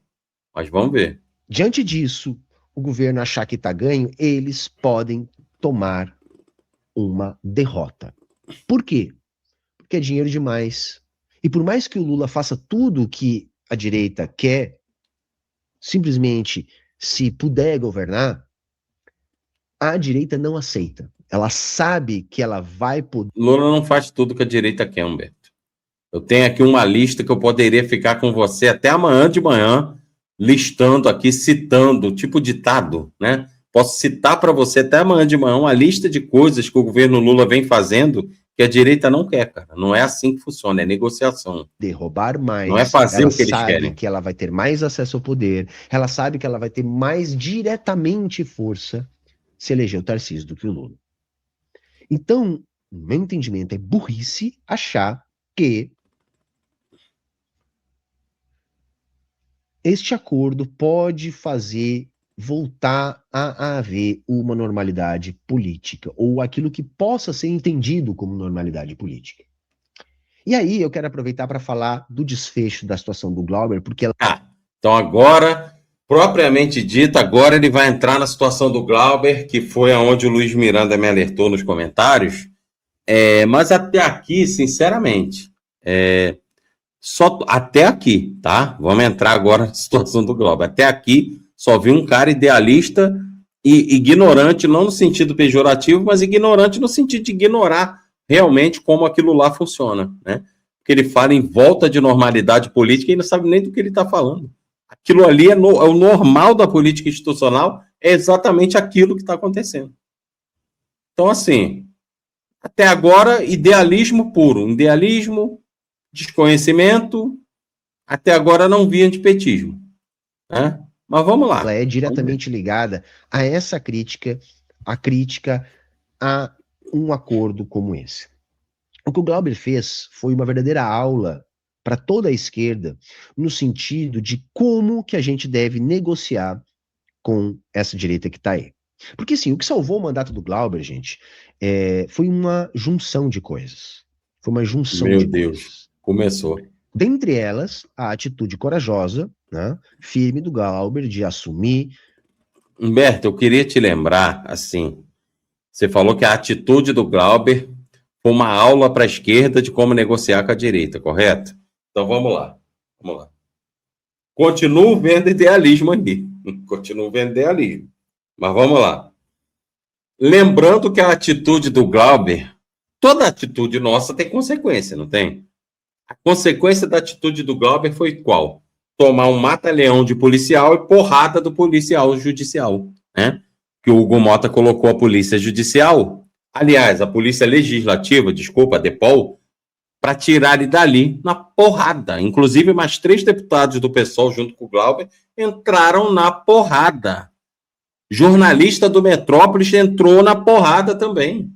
Mas vamos ver. Diante disso, o governo achar que está ganho, eles podem tomar uma derrota. Por quê? Porque é dinheiro demais. E por mais que o Lula faça tudo o que a direita quer, simplesmente, se puder governar, a direita não aceita. Ela sabe que ela vai poder... Lula não faz tudo que a direita quer, Humberto. Eu tenho aqui uma lista que eu poderia ficar com você até amanhã de manhã, listando aqui, citando, tipo ditado, né? Posso citar para você até amanhã de manhã uma lista de coisas que o governo Lula vem fazendo que a direita não quer, cara. Não é assim que funciona, é negociação. Derrubar mais. Não é fazer ela o que eles sabe querem. que ela vai ter mais acesso ao poder, ela sabe que ela vai ter mais diretamente força se eleger o Tarcísio do que o Lula. Então, no meu entendimento, é burrice achar que este acordo pode fazer voltar a haver uma normalidade política, ou aquilo que possa ser entendido como normalidade política. E aí eu quero aproveitar para falar do desfecho da situação do Glauber, porque ela... Então agora, propriamente dito, agora ele vai entrar na situação do Glauber, que foi aonde o Luiz Miranda me alertou nos comentários. Mas até aqui, sinceramente, só até aqui, tá? Vamos entrar agora na situação do Glauber. Até aqui, só vi um cara idealista e ignorante, não no sentido pejorativo, mas ignorante no sentido de ignorar realmente como aquilo lá funciona, né? Porque ele fala em volta de normalidade política e não sabe nem do que ele está falando. Aquilo ali é o normal da política institucional, é exatamente aquilo que está acontecendo. Então, assim, até agora, idealismo puro, idealismo, desconhecimento, até agora não vi antipetismo, né? Mas vamos lá. Ela é diretamente ligada a essa crítica, a crítica a um acordo como esse. O que o Glauber fez foi uma verdadeira aula para toda a esquerda, no sentido de como que a gente deve negociar com essa direita que está aí. Porque, sim, o que salvou o mandato do Glauber, gente, foi uma junção de coisas. Foi uma junção de coisas. Meu Deus, começou. Dentre elas, a atitude corajosa, né, firme do Glauber de assumir... Humberto, eu queria te lembrar, assim, você falou que a atitude do Glauber foi uma aula para a esquerda de como negociar com a direita, correto? Então vamos lá. Continuo vendo idealismo aí. Continuo vendo idealismo. Mas vamos lá. Lembrando que a atitude do Glauber, toda atitude nossa tem consequência, não tem? A consequência da atitude do Glauber foi qual? Tomar um mata-leão de policial e porrada do policial judicial, né? Que o Hugo Mota colocou a polícia judicial, aliás, a polícia legislativa, desculpa, a DEPOL, para tirar ele dali na porrada. Inclusive, mais 3 deputados do PSOL, junto com o Glauber, entraram na porrada. Jornalista do Metrópolis entrou na porrada também.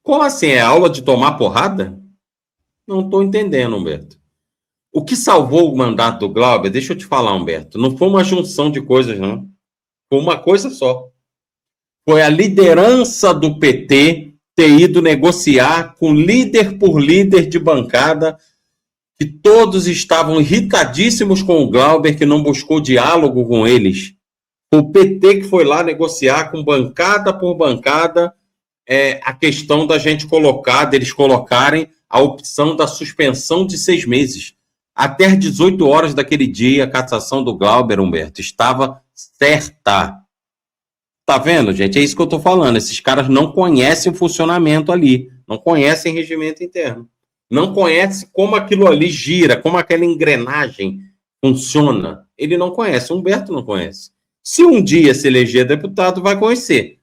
Como assim? É aula de tomar porrada? Não estou entendendo, Humberto. O que salvou o mandato do Glauber, deixa eu te falar, Humberto, não foi uma junção de coisas, não. Foi uma coisa só. Foi a liderança do PT ter ido negociar com líder por líder de bancada, que todos estavam irritadíssimos com o Glauber, que não buscou diálogo com eles. Foi o PT que foi lá negociar com bancada por bancada a questão da gente colocar, deles colocarem a opção da suspensão de 6 meses. Até às 18 horas daquele dia, a cassação do Glauber, Humberto, estava certa. Tá vendo, gente? É isso que eu tô falando. Esses caras não conhecem o funcionamento ali, não conhecem regimento interno, não conhecem como aquilo ali gira, como aquela engrenagem funciona. Ele não conhece, o Humberto não conhece. Se um dia se eleger deputado, vai conhecer,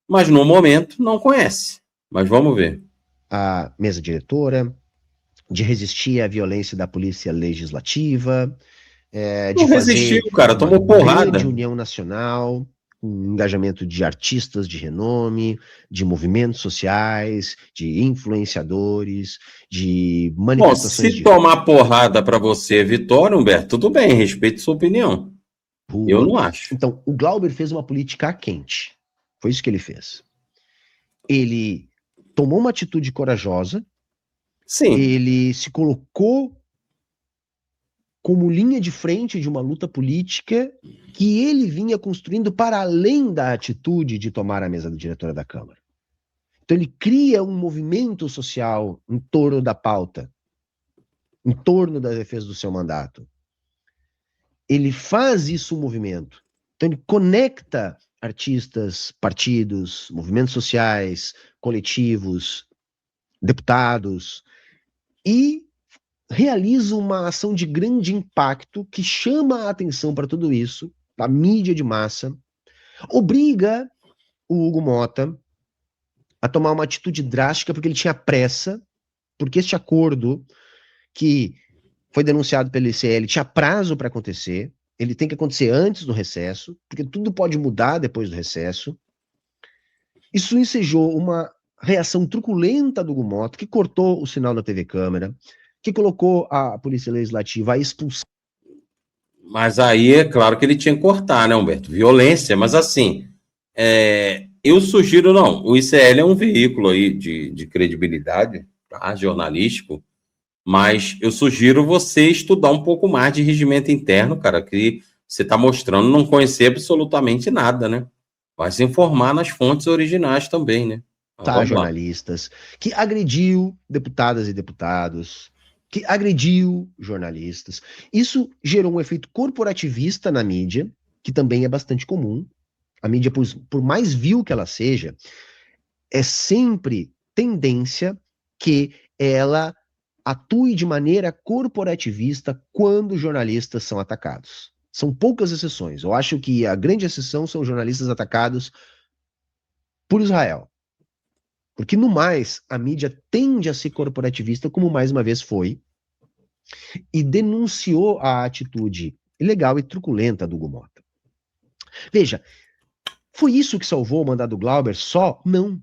mas no momento não conhece. Mas vamos ver. A mesa diretora, de resistir à violência da polícia legislativa, de Não resistiu, fazer cara, uma tomou grande porrada. união nacional, um engajamento de artistas de renome, de movimentos sociais, de influenciadores, de Bom, manifestações se de tomar porrada para você é vitória, Humberto, tudo bem, respeito sua opinião. Eu rua. não acho. Então, o Glauber fez uma política quente. Foi isso que ele fez. Ele tomou uma atitude corajosa, Sim. ele se colocou como linha de frente de uma luta política que ele vinha construindo para além da atitude de tomar a mesa da diretora da Câmara. Então ele cria um movimento social em torno da pauta, em torno da defesa do seu mandato. Ele faz isso um movimento. Então ele conecta artistas, partidos, movimentos sociais, coletivos, deputados e realiza uma ação de grande impacto que chama a atenção para tudo isso, a mídia de massa, obriga o Hugo Mota a tomar uma atitude drástica porque ele tinha pressa, porque este acordo que foi denunciado pelo ICL tinha prazo para acontecer, ele tem que acontecer antes do recesso, porque tudo pode mudar depois do recesso. Isso ensejou uma reação truculenta do Hugo Mota, que cortou o sinal da TV Câmara, que colocou a Polícia Legislativa a expulsar. Mas aí é claro que ele tinha que cortar, né, Humberto? Violência, mas assim, eu sugiro, não, o ICL é um veículo aí de credibilidade, tá, jornalístico, mas eu sugiro você estudar um pouco mais de regimento interno, cara, que você está mostrando não conhecer absolutamente nada, né? Vai se informar nas fontes originais também, né? Mas vamos lá. Jornalistas, que agrediu deputadas e deputados, que agrediu jornalistas. Isso gerou um efeito corporativista na mídia, que também é bastante comum. A mídia, por mais vil que ela seja, é sempre tendência que ela atue de maneira corporativista quando jornalistas são atacados. São poucas exceções. Eu acho que a grande exceção são jornalistas atacados por Israel. Porque, no mais, a mídia tende a ser corporativista, como mais uma vez foi, e denunciou a atitude ilegal e truculenta do Hugo Mota. Veja, foi isso que salvou o mandado Glauber só? Não.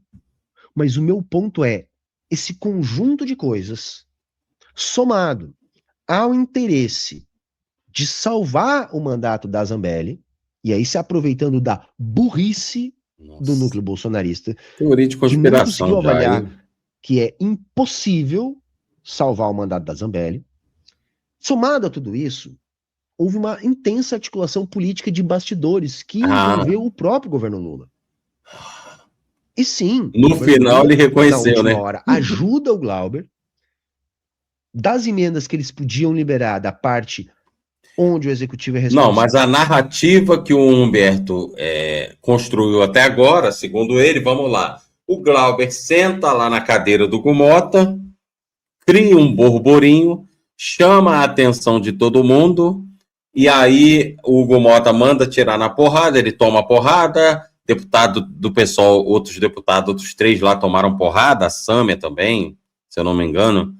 Mas o meu ponto é, esse conjunto de coisas, somado ao interesse de salvar o mandato da Zambelli, e aí se aproveitando da burrice do núcleo bolsonarista, Teoria de que não conseguiu conspiração já aí. avaliar que é impossível salvar o mandato da Zambelli. Somado a tudo isso, houve uma intensa articulação política de bastidores que envolveu o próprio governo Lula. E sim, o No governo final Lula, ele na reconheceu, última né? hora, ajuda o Glauber, das emendas que eles podiam liberar da parte onde o executivo é Não, responsável. mas a narrativa que o Humberto construiu até agora, segundo ele, vamos lá. O Glauber senta lá na cadeira do Gumota, cria um borborinho, chama a atenção de todo mundo, e aí o Gumota manda tirar na porrada, ele toma porrada, deputado do PSOL, outros deputados, outros 3 lá tomaram porrada, a Sâmia também, se eu não me engano.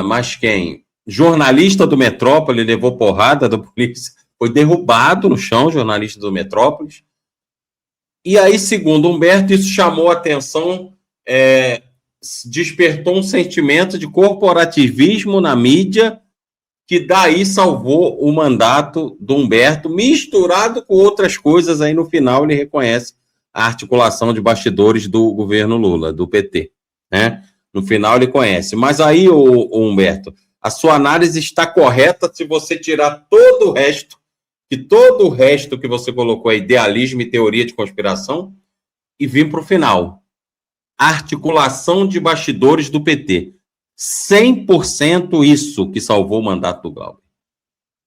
Mas quem? Jornalista do Metrópole levou porrada da polícia, foi derrubado no chão, jornalista do Metrópolis. E aí, segundo Humberto, isso chamou a atenção, despertou um sentimento de corporativismo na mídia, que daí salvou o mandato do Humberto, misturado com outras coisas. Aí no final ele reconhece a articulação de bastidores do governo Lula, do PT, né? No final ele conhece. Mas aí, o Humberto, a sua análise está correta se você tirar todo o resto, que todo o resto que você colocou é idealismo e teoria de conspiração, e vir para o final. Articulação de bastidores do PT. 100% isso que salvou o mandato do Glauber.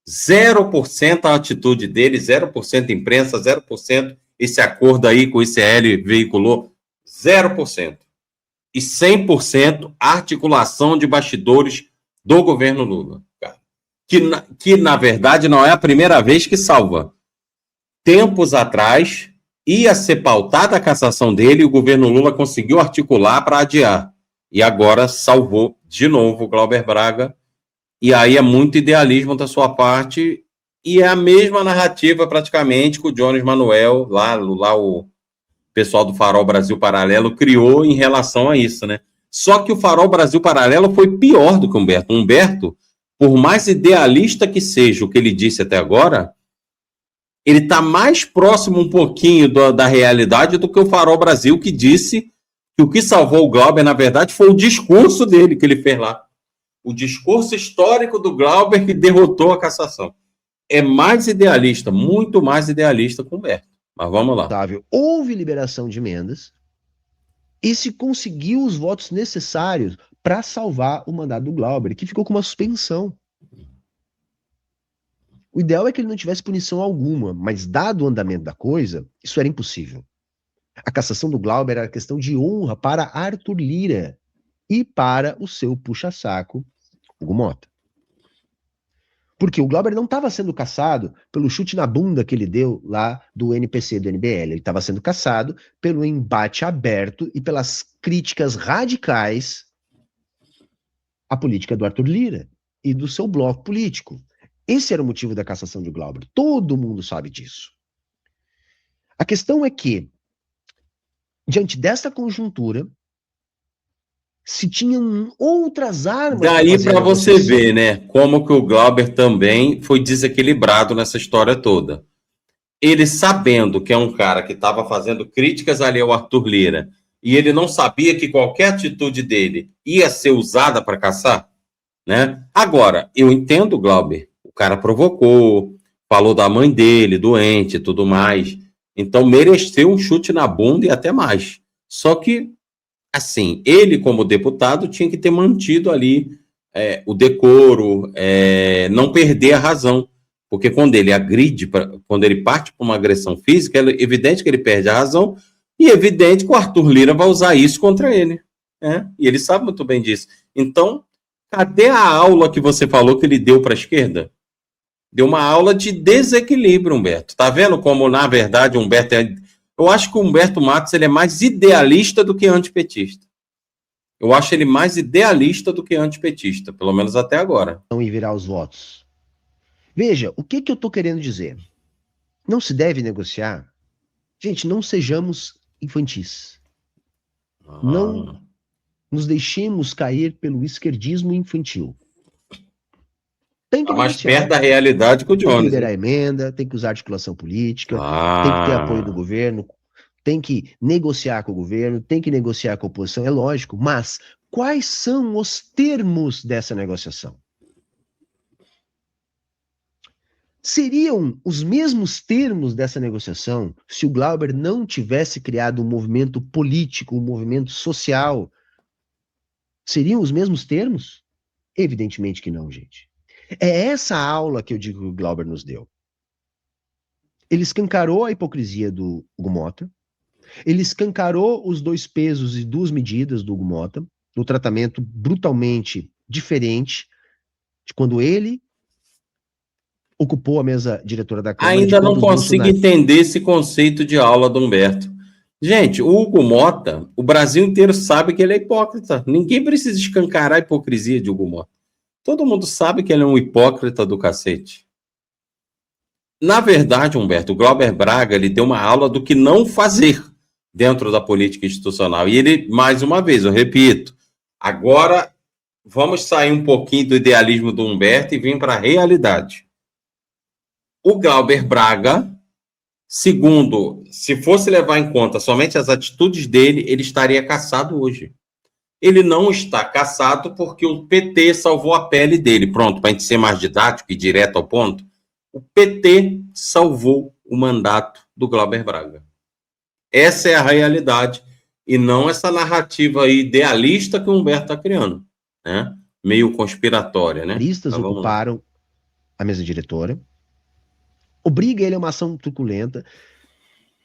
0% a atitude dele, 0% imprensa, 0% esse acordo aí que o ICL veiculou? 0%. E 100% articulação de bastidores do governo Lula. Que, na verdade, não é a primeira vez que salva. Tempos atrás, ia ser pautada a cassação dele e o governo Lula conseguiu articular para adiar. E agora salvou de novo o Glauber Braga. E aí é muito idealismo da sua parte e é a mesma narrativa praticamente que o Jones Manuel, lá o pessoal do Farol Brasil Paralelo criou em relação a isso, né? Só que o Farol Brasil Paralelo foi pior do que o Humberto. Humberto, por mais idealista que seja o que ele disse até agora, ele está mais próximo um pouquinho da realidade do que o Farol Brasil, que disse que o que salvou o Glauber, na verdade, foi o discurso dele que ele fez lá. O discurso histórico do Glauber que derrotou a cassação. É mais idealista, muito mais idealista que o Humberto. Mas vamos lá. Houve liberação de emendas e se conseguiu os votos necessários para salvar o mandato do Glauber, que ficou com uma suspensão. O ideal é que ele não tivesse punição alguma, mas dado o andamento da coisa, isso era impossível. A cassação do Glauber era questão de honra para Arthur Lira e para o seu puxa-saco, Hugo Mota. Porque o Glauber não estava sendo cassado pelo chute na bunda que ele deu lá do NPC, do NBL. Ele estava sendo cassado pelo embate aberto e pelas críticas radicais à política do Arthur Lira e do seu bloco político. Esse era o motivo da cassação de Glauber. Todo mundo sabe disso. A questão é que, diante dessa conjuntura, se tinham outras armas... Daí para você ver, né, como que o Glauber também foi desequilibrado nessa história toda. Ele sabendo que é um cara que estava fazendo críticas ali ao Arthur Lira, e ele não sabia que qualquer atitude dele ia ser usada para caçar, né? Agora, eu entendo o Glauber. O cara provocou, falou da mãe dele, doente e tudo mais. Então, mereceu um chute na bunda e até mais. Só que, assim, ele como deputado tinha que ter mantido ali o decoro, não perder a razão. Porque quando ele agride, quando ele parte para uma agressão física, é evidente que ele perde a razão e é evidente que o Arthur Lira vai usar isso contra ele. E ele sabe muito bem disso. Então, cadê a aula que você falou que ele deu para a esquerda? Deu uma aula de desequilíbrio, Humberto. Tá vendo como, na verdade, Humberto Eu acho que o Humberto Matos ele é mais idealista do que antipetista. Eu acho ele mais idealista do que antipetista, pelo menos até agora. E virar os votos. Veja, o que eu estou querendo dizer? Não se deve negociar. Gente, não sejamos infantis. Não nos deixemos cair pelo esquerdismo infantil. Tem que mais perto da realidade que o Jones. Tem que liberar emenda, tem que usar articulação política, tem que ter apoio do governo, tem que negociar com o governo, tem que negociar com a oposição, é lógico. Mas quais são os termos dessa negociação? Seriam os mesmos termos dessa negociação se o Glauber não tivesse criado um movimento político, um movimento social? Seriam os mesmos termos? Evidentemente que não, gente. É essa aula que eu digo que o Glauber nos deu. Ele escancarou a hipocrisia do Hugo Mota, ele escancarou os dois pesos e duas medidas do Hugo Mota, no tratamento brutalmente diferente de quando ele ocupou a mesa diretora da Câmara. Ainda não consigo entender esse conceito de aula do Humberto. Gente, o Hugo Mota, o Brasil inteiro sabe que ele é hipócrita. Ninguém precisa escancarar a hipocrisia de Hugo Mota. Todo mundo sabe que ele é um hipócrita do cacete. Na verdade, Humberto, o Glauber Braga ele deu uma aula do que não fazer dentro da política institucional. E ele, mais uma vez, eu repito, agora vamos sair um pouquinho do idealismo do Humberto e vir para a realidade. O Glauber Braga, segundo, se fosse levar em conta somente as atitudes dele, ele estaria cassado hoje. Ele não está cassado porque o PT salvou a pele dele. Pronto, para a gente ser mais didático e direto ao ponto, o PT salvou o mandato do Glauber Braga. Essa é a realidade e não essa narrativa idealista que o Humberto está criando, né? Meio conspiratória, né? Listas ocuparam a mesa diretora. Obriga ele a uma ação truculenta.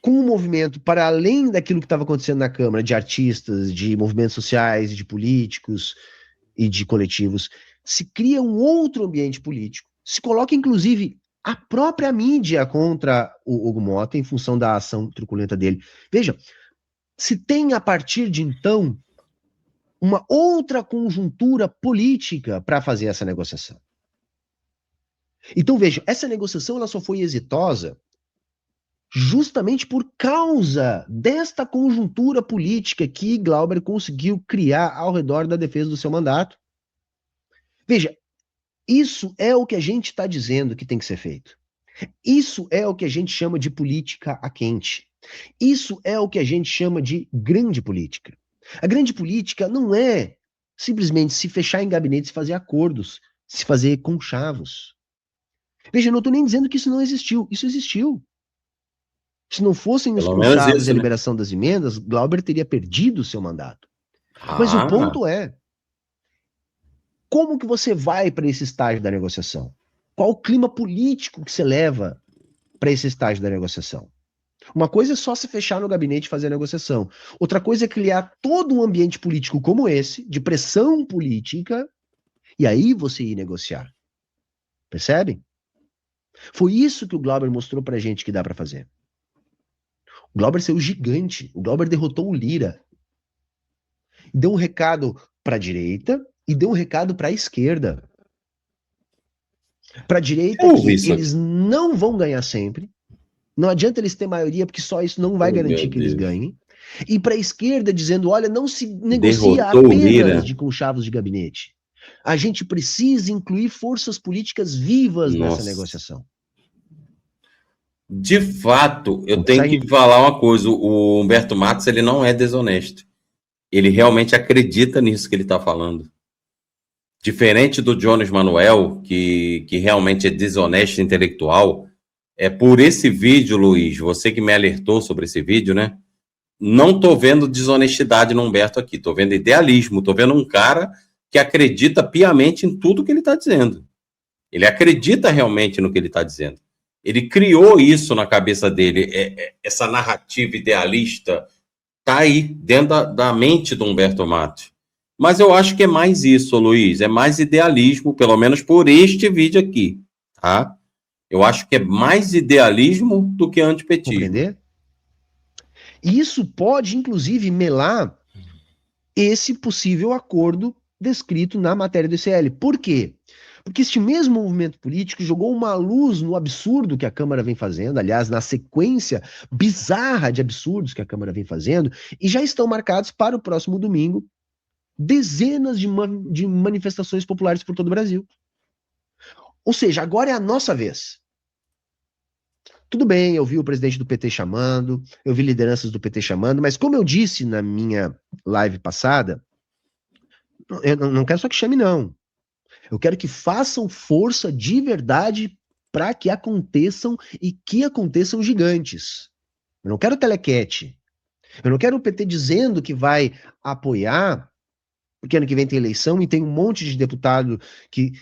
com um movimento para além daquilo que estava acontecendo na Câmara, de artistas, de movimentos sociais, de políticos e de coletivos, se cria um outro ambiente político, se coloca inclusive a própria mídia contra o Hugo Motta em função da ação truculenta dele. Veja, se tem a partir de então uma outra conjuntura política para fazer essa negociação. Então veja, essa negociação ela só foi exitosa justamente por causa desta conjuntura política que Glauber conseguiu criar ao redor da defesa do seu mandato. Veja, isso é o que a gente está dizendo que tem que ser feito. Isso é o que a gente chama de política a quente. Isso é o que a gente chama de grande política. A grande política não é simplesmente se fechar em gabinetes e fazer acordos, se fazer conchavos. Veja, eu não estou nem dizendo que isso não existiu. Isso existiu. Se não fossem os Pelo menos conchavos isso, e a né? liberação das emendas, Glauber teria perdido o seu mandato. Mas o Ah, ponto é, como que você vai para esse estágio da negociação? Qual o clima político que você leva para esse estágio da negociação? Uma coisa é só se fechar no gabinete e fazer a negociação. Outra coisa é criar todo um ambiente político como esse, de pressão política, e aí você ir negociar. Percebe? Foi isso que o Glauber mostrou pra gente que dá para fazer. O Glauber saiu gigante. O Glauber derrotou o Lira. Deu um recado para a direita e deu um recado para a esquerda. Para a direita eu ouvi que isso eles aqui. não vão ganhar sempre. Não adianta eles ter maioria, porque só isso não vai Oh, meu garantir que eles Deus. ganhem. E para a esquerda dizendo, olha, não se negocia Derrotou o apenas Lira. de conchavos de gabinete. A gente precisa incluir forças políticas vivas nessa Nossa. negociação. De fato, eu O que tenho sai que falar uma coisa. O Humberto Matos, ele não é desonesto. Ele realmente acredita nisso que ele está falando. Diferente do Jones Manuel, que realmente é desonesto intelectual, é por esse vídeo, Luiz, você que me alertou sobre esse vídeo, né? Não tô vendo desonestidade no Humberto aqui, tô vendo idealismo, tô vendo um cara que acredita piamente em tudo que ele está dizendo. Ele acredita realmente no que ele está dizendo. Ele criou isso na cabeça dele, essa narrativa idealista tá aí dentro da mente do Humberto Matos. Mas eu acho que é mais isso, Luiz, é mais idealismo, pelo menos por este vídeo aqui, tá? Eu acho que é mais idealismo do que antipetismo. compreender? E isso pode, inclusive, melar esse possível acordo descrito na matéria do ICL. Por quê? Porque este mesmo movimento político jogou uma luz no absurdo que a Câmara vem fazendo, aliás, na sequência bizarra de absurdos que a Câmara vem fazendo, e já estão marcados para o próximo domingo dezenas de manifestações populares por todo o Brasil. Ou seja, agora é a nossa vez. Tudo bem, eu vi o presidente do PT chamando, eu vi lideranças do PT chamando, mas como eu disse na minha live passada, eu não quero só que chame, não. Eu quero que façam força de verdade para que aconteçam e que aconteçam gigantes. Eu não quero telequete. Eu não quero o PT dizendo que vai apoiar, porque ano que vem tem eleição e tem um monte de deputado que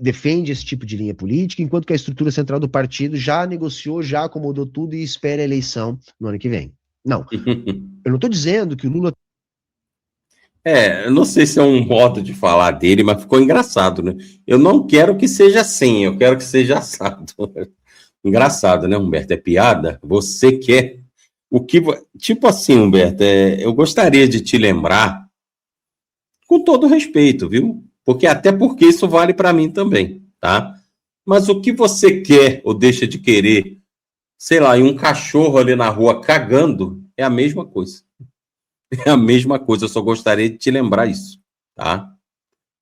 defende esse tipo de linha política, enquanto que a estrutura central do partido já negociou, já acomodou tudo e espera a eleição no ano que vem. Não. Eu não estou dizendo que o Lula. Eu não sei se é um modo de falar dele, mas ficou engraçado, né? Eu não quero que seja assim, eu quero que seja assado. Engraçado, né, Humberto? É piada? Você quer o que. Tipo assim, Humberto, eu gostaria de te lembrar, com todo respeito, viu? Porque até porque isso vale para mim também, tá? Mas o que você quer ou deixa de querer, sei lá, em um cachorro ali na rua cagando, é a mesma coisa. É a mesma coisa, eu só gostaria de te lembrar isso, tá?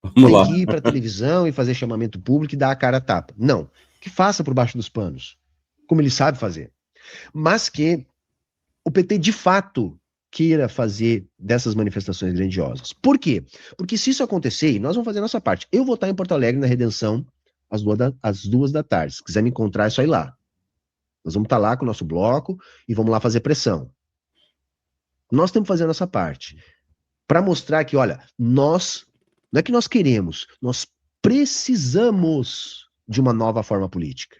Vamos Tem lá. que ir para televisão e fazer chamamento público e dar a cara a tapa. Não. Que faça por baixo dos panos, como ele sabe fazer. Mas que o PT de fato queira fazer dessas manifestações grandiosas. Por quê? Porque se isso acontecer, e nós vamos fazer a nossa parte. Eu vou estar em Porto Alegre na Redenção às 2 da tarde. Se quiser me encontrar, é só ir lá. Nós vamos estar lá com o nosso bloco e vamos lá fazer pressão. Nós temos que fazer a nossa parte. Para mostrar que, olha, não é que nós queremos, nós precisamos de uma nova forma política.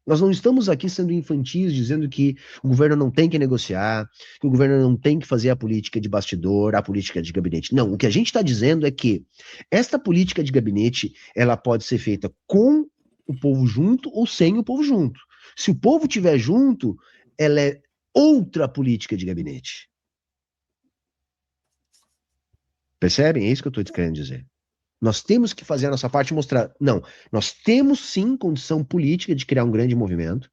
Nós não estamos aqui sendo infantis, dizendo que o governo não tem que negociar, que o governo não tem que fazer a política de bastidor, a política de gabinete. Não, o que a gente está dizendo é que esta política de gabinete, ela pode ser feita com o povo junto ou sem o povo junto. Se o povo estiver junto, ela é outra política de gabinete. Percebem? É isso que eu estou querendo dizer. Nós temos que fazer a nossa parte e mostrar, não, nós temos sim condição política de criar um grande movimento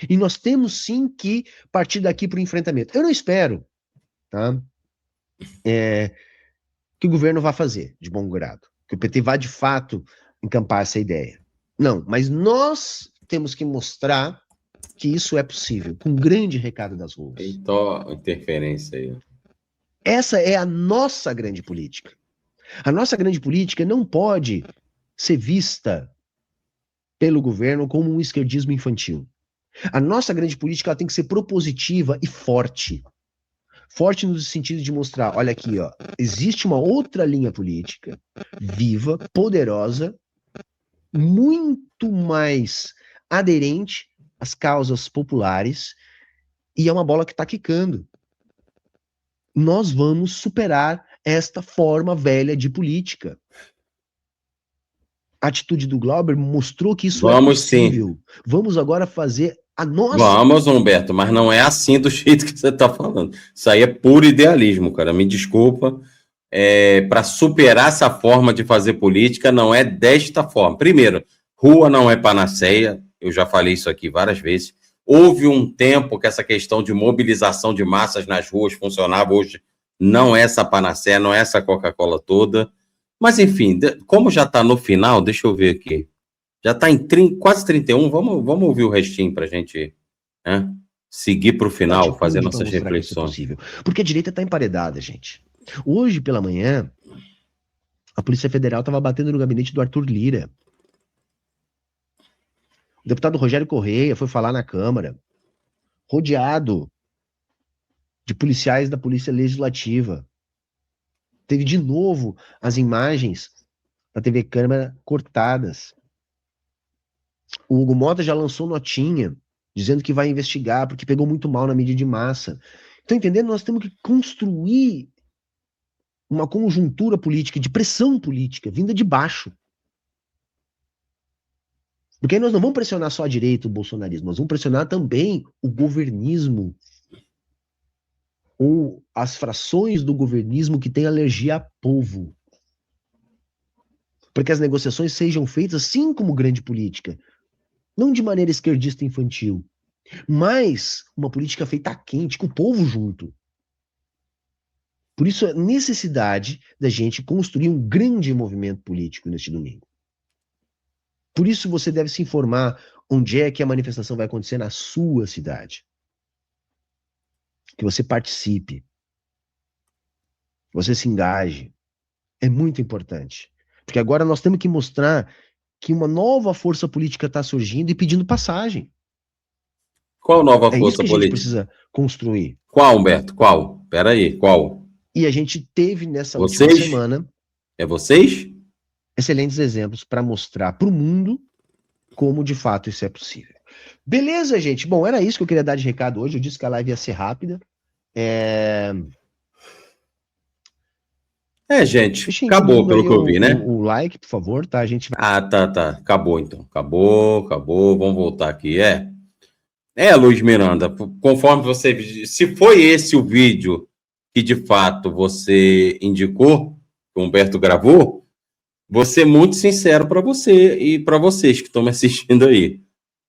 e nós temos sim que partir daqui para o enfrentamento. Eu não espero, tá, que o governo vá fazer de bom grado, que o PT vá de fato encampar essa ideia. Não, mas nós temos que mostrar que isso é possível, com um grande recado das ruas. Então, interferência aí. Essa é a nossa grande política. A nossa grande política não pode ser vista pelo governo como um esquerdismo infantil. A nossa grande política ela tem que ser propositiva e forte. Forte no sentido de mostrar, olha aqui, ó, existe uma outra linha política, viva, poderosa, muito mais aderente às causas populares, e é uma bola que está quicando. Nós vamos superar esta forma velha de política. A atitude do Glauber mostrou que isso é possível. Sim. Vamos agora fazer a nossa... Vamos, Humberto, mas não é assim do jeito que você está falando. Isso aí é puro idealismo, cara. Me desculpa. Para superar essa forma de fazer política, não é desta forma. Primeiro, rua não é panaceia. Eu já falei isso aqui várias vezes. Houve um tempo que essa questão de mobilização de massas nas ruas funcionava. Hoje não é essa panaceia, não é essa Coca-Cola toda. Mas, enfim, como já está no final, deixa eu ver aqui. Já está em quase 31, vamos ouvir o restinho para a gente, né, seguir para o final, fazer nossas reflexões. Porque a direita está emparedada, gente. Hoje, pela manhã, a Polícia Federal estava batendo no gabinete do Arthur Lira. O deputado Rogério Correia foi falar na Câmara, rodeado de policiais da Polícia Legislativa. Teve de novo as imagens da TV Câmara cortadas. O Hugo Mota já lançou notinha, dizendo que vai investigar, porque pegou muito mal na mídia de massa. Estão entendendo? Nós temos que construir uma conjuntura política, de pressão política, vinda de baixo. Porque aí nós não vamos pressionar só a direita, o bolsonarismo, nós vamos pressionar também o governismo, ou as frações do governismo que têm alergia a povo. Para que as negociações sejam feitas, assim como grande política, não de maneira esquerdista infantil, mas uma política feita a quente, com o povo junto. Por isso, a necessidade da gente construir um grande movimento político neste domingo. Por isso, você deve se informar onde é que a manifestação vai acontecer na sua cidade. Que você participe. Que você se engaje. É muito importante. Porque agora nós temos que mostrar que uma nova força política está surgindo e pedindo passagem. Qual nova força política? É isso que a gente precisa construir. Qual, Humberto? Qual? Peraí, qual? E a gente teve nessa última semana... É vocês? Excelentes exemplos para mostrar para o mundo como de fato isso é possível. Beleza, gente? Bom, era isso que eu queria dar de recado hoje. Eu disse que a live ia ser rápida. Gente, acabou pelo que eu vi, né? O like, por favor, tá? A gente vai... Ah, tá. Acabou então. Acabou. Vamos voltar aqui. Luiz Miranda, conforme você... Se foi esse o vídeo que de fato você indicou, que o Humberto gravou, vou ser muito sincero para você e para vocês que estão me assistindo aí.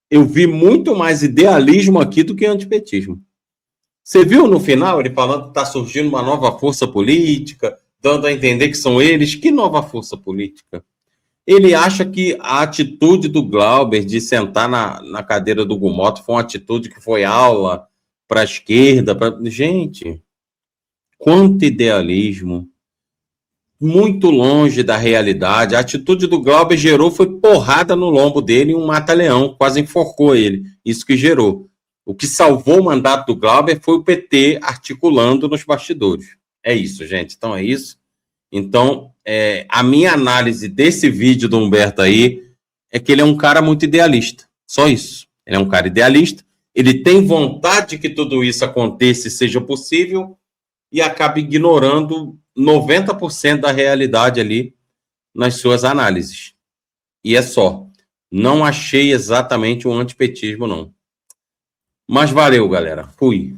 Eu vi muito mais idealismo aqui do que antipetismo. Você viu no final ele falando que está surgindo uma nova força política, dando a entender que são eles? Que nova força política? Ele acha que a atitude do Glauber de sentar na cadeira do Gumoto foi uma atitude que foi aula para a esquerda. Gente, quanto idealismo. Muito longe da realidade. A atitude do Glauber gerou foi porrada no lombo dele e um mata-leão, quase enforcou ele. Isso que gerou. O que salvou o mandato do Glauber foi o PT articulando nos bastidores. É isso, gente. Então é isso. Então, a minha análise desse vídeo do Humberto aí é que ele é um cara muito idealista. Só isso. Ele é um cara idealista, ele tem vontade que tudo isso aconteça e seja possível e acaba ignorando 90% da realidade ali nas suas análises. E é só. Não achei exatamente um antipetismo, não. Mas valeu, galera. Fui.